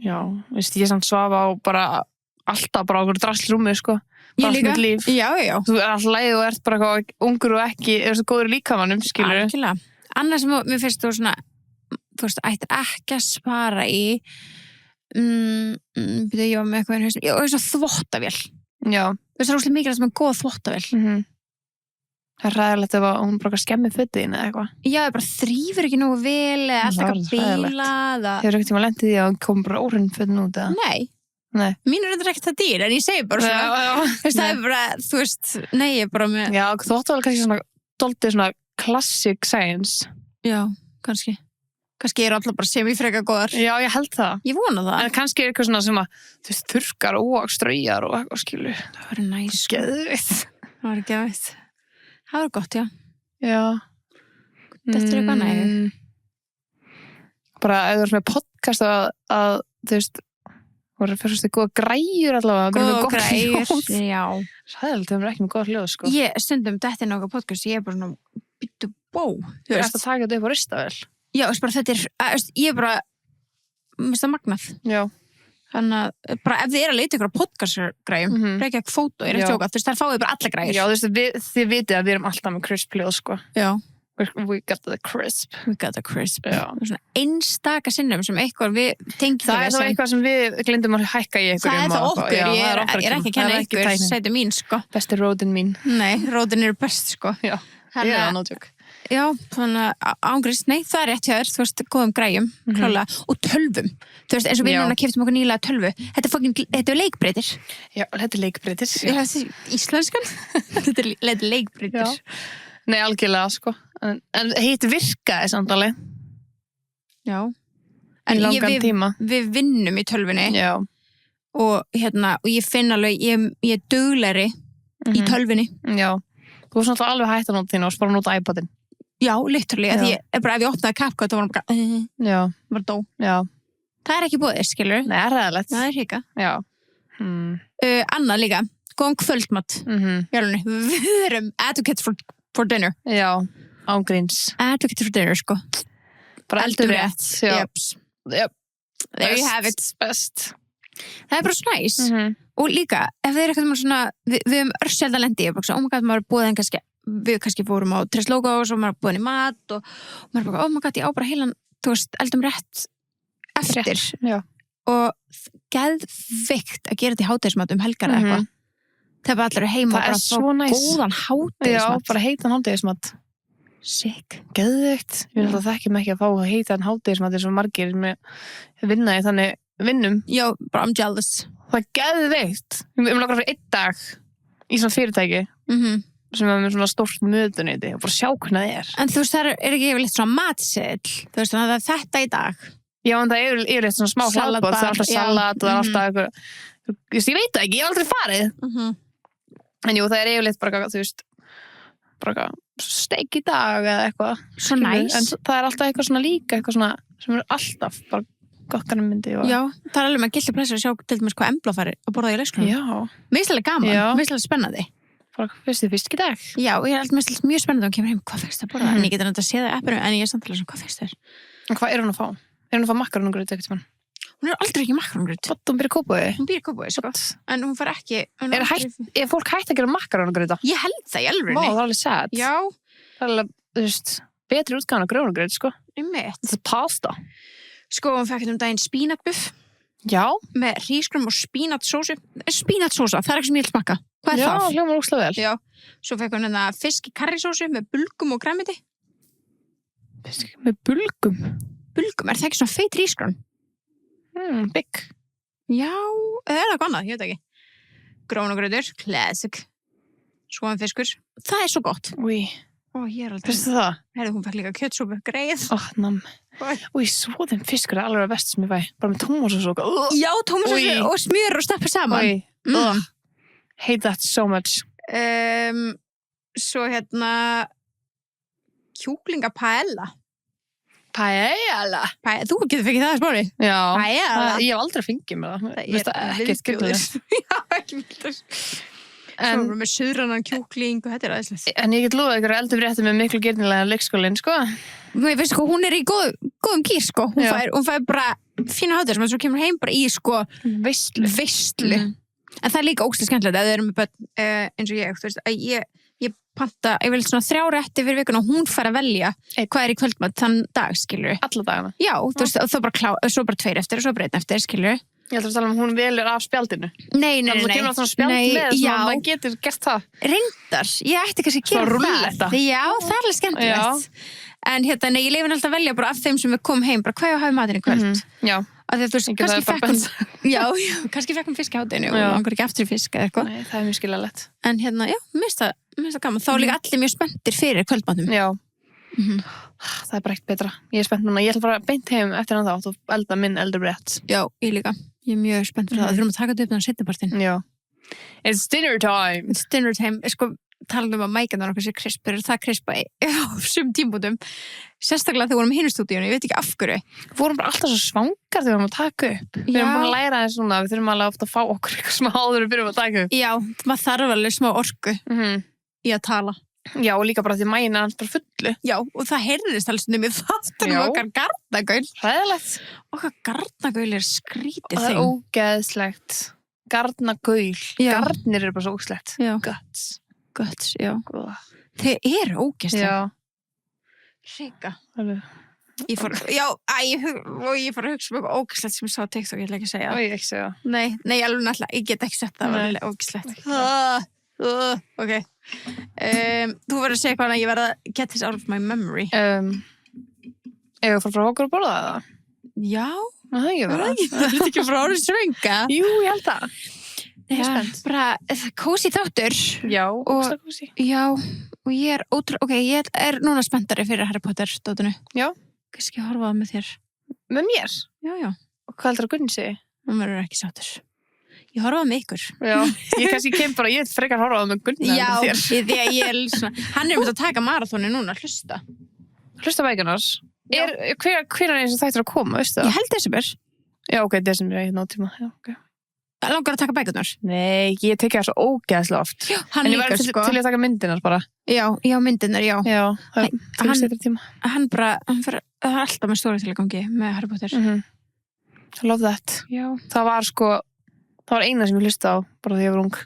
Já, veist, ég samt svaf á bara, alltaf bara á okkur drasslrúmi, sko. Ég líka, já. Þú er alltaf leið og ert bara eitthvað ungur og ekki, góður í líkamannum, skilur. Algjörlega. Annars sem mér finnst þú svona, þú veist, ættir ekki að spara í byrju ég var með eitthvað í hausnum, já, þess að þvottavél. Já. Þú veist, það er óslega mikilvægt sem er góð þvottavél. Það er ræðilegt ef hún bara skemmir fötin eða eitthvað. Já, það bara þrífur ekki nógu vel eða alltaf eitthvað bilað. Hefur ekkert tíma lendið í að kom bara óhrinn fötin út eða? Nei. Mín er þetta ekki það dýr, en ég segi bara svona. Það er bara, þú veist, nei, ég bara með... Já, þvottavél kannski svona, doldið svona classic science. Já, kannski eru alltaf bara semifreka góðar. Já, ég held það. Ég vona það. En kannski er eitthvað svona sem að, þú veist, þurrkar og straujar og eitthvað, skilur. Það var næs. Geðvitt. Það var geðvitt. Það var gott, já. Já. Þetta er eitthvað næg. Bara, ef þú ert með podcast að þú veist, voru fyrst góða græjur allavega. Góða græjur, já. Sæðilegt, þau eru ekki með góða hljóð, sko. Ég stundum þetta inn á okkar podcast, ég er bara svona, byttu bó. Þú ert að taka þetta upp á ristavél. Já, þetta ég er bara, mér finnst það magnað. Já. Þannig að, bara ef þið er að leita ykkur á podcastgræjum, reykja ekki fótó, ég er ekki tjóka, þú veist, þar fáið bara alla græjur. Já, þú veist, þið vitið að við erum alltaf með crisp hljóð, sko. Já. We got the crisp. We got the crisp. Já. Svona einstaka sinnum sem eitthvað við tengjum það er þá eitthvað sem við glindum að hækka í einhverjum. Það er það okkur, ég er ekki að kenna ykkur, sætu mín, sko. Besti rótin mín. Nei, rótin eru best, sko. Já, ég er nótjök. Já, þannig að ángriðs, nei, það er rétt hjá þér, þú veist, góðum græjum, klálega, og tölvum. Þú veist, eins og við núna keyptum okkur nýlega tölvu. Þetta er leikbreytir. Já, þetta er leikbreytir. Íslenskan. Þetta er leikbreytir. Nei, algjörlega, sko. En hitt virkaði samt alveg. Já. En við vinnum í tölvunni. Já. Og ég finn alveg, ég er duglegri í tölvunni. Já. Þú var svona alveg hægt að nota þín og bara nota iPadin. Já, literally. Ef ég opnaði CapCut, þá var hann bara, var dó. Já. Það er ekki búið, skilur. Nei, það er ræðilegt. Það er hika. Já. Annað líka, góðan kvöldmatt. Við erum advocate for dinner. Já, ángríns. Advocate for dinner, sko. Bara eldur rétt. Yep. There you have it. Best. Það er bara svo næs. Og líka, ef það er eitthvað svona, við höfum örsjálda lendi, maður er búið en við kannski fórum á Tres Logos og maður er búið í mat og maður er bara, ég á bara heilan, þú veist, eldum rétt eftir. Já. Og geðveikt að gera þetta í hádegismat helgar eða eitthvað. Það allir heima bara að fá góðan hádegismat. Já, bara heitan hádegismat. Sick. Geðveikt. Við náttúrulega þekkjum ekki að fá heitan hádegismat eins og margir með vinna í þannig vinnum. Já, bara I'm jealous. Það geðveikt. Við langar fyrir 1 dag í svona fyrirtæki sem er með svona stórt mötuneyti og bara sjá hvernig það er. En þú veist, það er ekki yfirleitt svona matseðl. Þú veist, það er þetta í dag. Já, en það er yfirleitt svona smá hlaðborð, það er alltaf salat og það er alltaf eitthvað. Ég veit það ekki, ég hef aldrei farið. En jú, það er yfirleitt bara, þú veist, bara steik í dag eða eitthvað. Svo næs. En það er alltaf eitthvað svona líka, eitthvað svona sem er alltaf bara gott kannamyndi. Já, það er alveg með gildi plessur að sjá til dæmis hvað Embla fari að borða í leikskólanum. Já. Mislega gaman, mislega spennandi. Bara fyrst í dag. Já, ég er alltaf mjög spennandi að hún kemur heim, hvað fyrst að borða? En ég getur náttúrulega að sé það í appinu, en ég er samtalið svona, hvað fyrst þér? En hvað er hún að fá? Er hún að fá makarónugrauð ekkert mann? Hún er aldrei ekki makarónugrauð. Hún býr í Kópavogi? Hún býr í Kópavogi, sko. En hún fær ekki... Er fólk hætt að gera makarónugrauð? Ég held það í alvörunni. Vá, það er alveg sad. Já. Það er alveg, þú veist, betri útgáfan af grjónugrauð, sko. Einmitt. Það er pasta. Sko, hún fekk daginn spínatbuff. Já. Með hrísgrjóm og spínatsósu. Spínatsósa, það er ekki sem ég vil smakka. Hvað er það? Já, hljómar ógeðslega vel. Já. Svo fekk hún fisk í karrísósu með bulgum og grænmeti. Fisk með bulgum? Bulgum, er það ekki svona feit hrísgrjóm? Big. Já, eða er það eitthvað annað, ég veit ekki. Grónugrauður, classic. Svoðan fiskur. Það er svo gott. Úi. Ó, ég er aldrei. Veistu það? Herðu, hún fekk líka kjötsúpu, greið. Nam. Úi, svoðan fiskur er alveg best sem ég fæ. Bara með tómatsósu og... Já, tómatsósu og smjör og stappa saman. Úi. Hate that so much. Svo kjúklingapaella. Paella? Þú getur fengið það að spáni? Já. Paella. Ég hef aldrei fengið með það. Það er ekki skilulegt. Já, ekki vildur. Svo með suðrannan kjúkling og þetta er aðeinslegt. En ég get lofa ykkur eldur fréttir með miklu girnilega leikskólinn, sko. Ég veist, sko, hún er í góðum gýr, sko. Hún fær bara fína hátur, sem svo kemur heim bara í, sko, veistlu. En það er líka ógeðslega skemmtilegt ef þau eru með börn eins og ég, þú veist, að ég panta, ég vil svona 3 rétti fyrir vikuna og hún fær að velja hvað er í kvöldmat þann dag, skilur. Alla dagana? Já, þú veist, og svo bara 2 eftir og svo bara 1 eftir, skilur. Ég ætla að tala hún velur af spjaldinu. Nei. Þannig að það kemur alltaf spjald með sem að maður getur gert það. Reyndar, ég ætti kannski að gera það. Já, það er alveg skemmtilegt. En ég leifin alltaf að velja bara af þeim sem við komum heim, bara hvað ég hafi matinn í kvöld. Já. Að þú veist, kannski fekk hún fisk í hádeginu og langar ekki aftur í fisk eða eitthvað. Nei, það er mjög skiljanlegt. En já, mér finnst það gaman. Þá er líka allir mjög spenntir fyrir kvöldmatum. Já. Það er bara ekkert betra. Ég er spennt núna. Ég ætla bara beint heim eftir hann þátt og elda minn eldurbrett. Já, ég líka. Ég er mjög spennt fyrir það. Við þurfum að taka þetta upp með seinnipartinn. Já. It's dinner time. It's dinner time. Sko, talað að mækjarnar okkar sé krisp, það krispa á sum tímbútum. Sérstaklega þegar við vorum í hinu stúdíunni, ég veit ekki af hverju. Við vorum bara alltaf svo svangar þegar við vorum að taka upp. Við erum búin að læra þess svona, við þurfum alveg ofta að fá okkur eitthvað smá áður við byrjum að taka upp. Já, maður þarf alveg smá orku í að tala. Já, og líka bara því mægin er alltaf fullu. Já, og það heyrðist alls mér þáttunum okkar garnagaul. Hræðilegt. Okkar garnagaul er skrítið og það er ógeðslegt. Garnagaul. Garnir eru bara svo ógeðslegt. Guts, já. Þeir eru ógeðslegt. Já. Ríka. Ég fór að hugsa um eitthvað ógeðslegt sem ég sá á TikTok, ég ætla ekki að segja. Ég ekki segja. Nei, alveg náttúrulega, ég get ekki sett það, það var ógeðslegt. Ok. Þú verður að segja hvað ég verða að get this out of my memory. Ef við fór frá okkur að borða það? Já. Það er ekki verða. Það er ekki frá árið strönga. Jú, ég held það. Ég er spennt. Bara kósi þáttur. Já, ógeðslega kósi. Já, og ég er ég er núna spenntari fyrir Harry Potter dótinu. Já. Kannski að horfa það með þér. Með mér? Já. Og hvað heldur að Gunni segi? Hún verður ekki sáttur. Ég horfaði með ykkur. Já, ég kannski kem bara, ég frekar horfaði með Gunnar en þér. Já, ég er svona, hann er að taka marathóni núna, hlusta. Hlusta bækunars? Hvenær er eins og þættir að koma, veistu það? Ég held desember. Já, ok, desember, ég nátt tíma. Já, ok. Langar að taka bækunar? Nei, ég tekja það svo ógeðslega oft. Já, hann líka, sko. En ég var til að taka myndinar bara. Já, myndinar, já. Já, það er tíma. Hann er alltaf með stóri tilgangi með Harry Potter. I love that. Já. Það var eina sem ég hlustaði á, bara þegar ég var ung.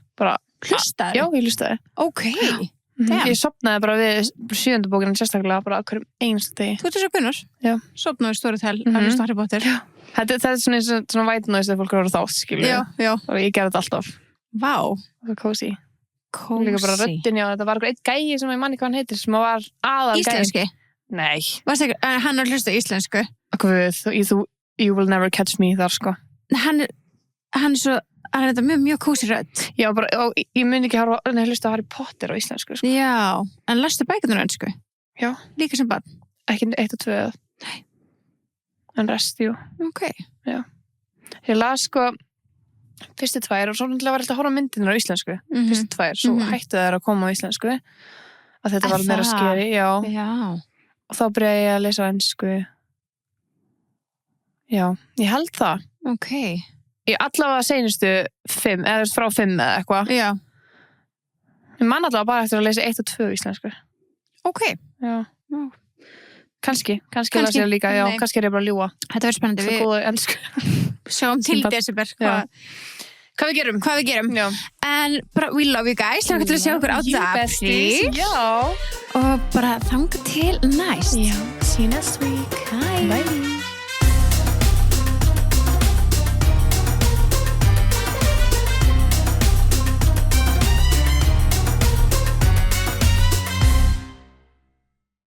Hlustaði? Já, ég hlustaði. Ok. Ég sopnaði bara við 7. bókina sérstaklega, bara hverjum einstu degi. Þú ert þess að Gunnar? Já. Sopnaði Storytel, að hlusta Harry Potter. Já. Það er svona white noise þegar fólk eru að þátt, skilur. Já. Og ég gerði þetta alltaf. Vá. Það var cozy. Kósi. Líka bara röddin, já, þetta var eitthvað eitt gæi sem ég manni hvað hann heitir, sem var aðal gæi. Íslenski? Nei. Hann er hlusta íslensku? You will never catch me þar, sko. Hann er þetta mjög kósi rödd. Já, bara, og ég mun ekki hlusta að Harry Potter á íslensku, sko. Já, en lastu bækurnar önsku? Já. Líka sem barn? Ekki 1 og 2. Nei. En rest, jú. Ok. Já. Ég las, sko, fyrstu 2 og svo náttúrulega var alltaf að horfa á myndirnar á íslensku. Fyrstu 2, svo hættu þær að koma á íslensku. Að þetta var meira skeri, já. Og þá byrjaði ég að lesa á ensku. Já, ég held það. Ok. Ég allavega seinustu 5, eða frá 5 eða eitthvað. Já. Ég man allavega bara eftir að lesa 1 og 2 íslensku. Ok. Já. Kannski las ég líka, já, kannski er ég bara að ljúga. Þetta verður spennandi. Svo góða ensku. Sjáum til desember. Hvað við gerum. Já. En bara, we love you guys. Langar til að sjá okkur á besties. Já. Og bara þanga til næst. Já. See you next week. Bye.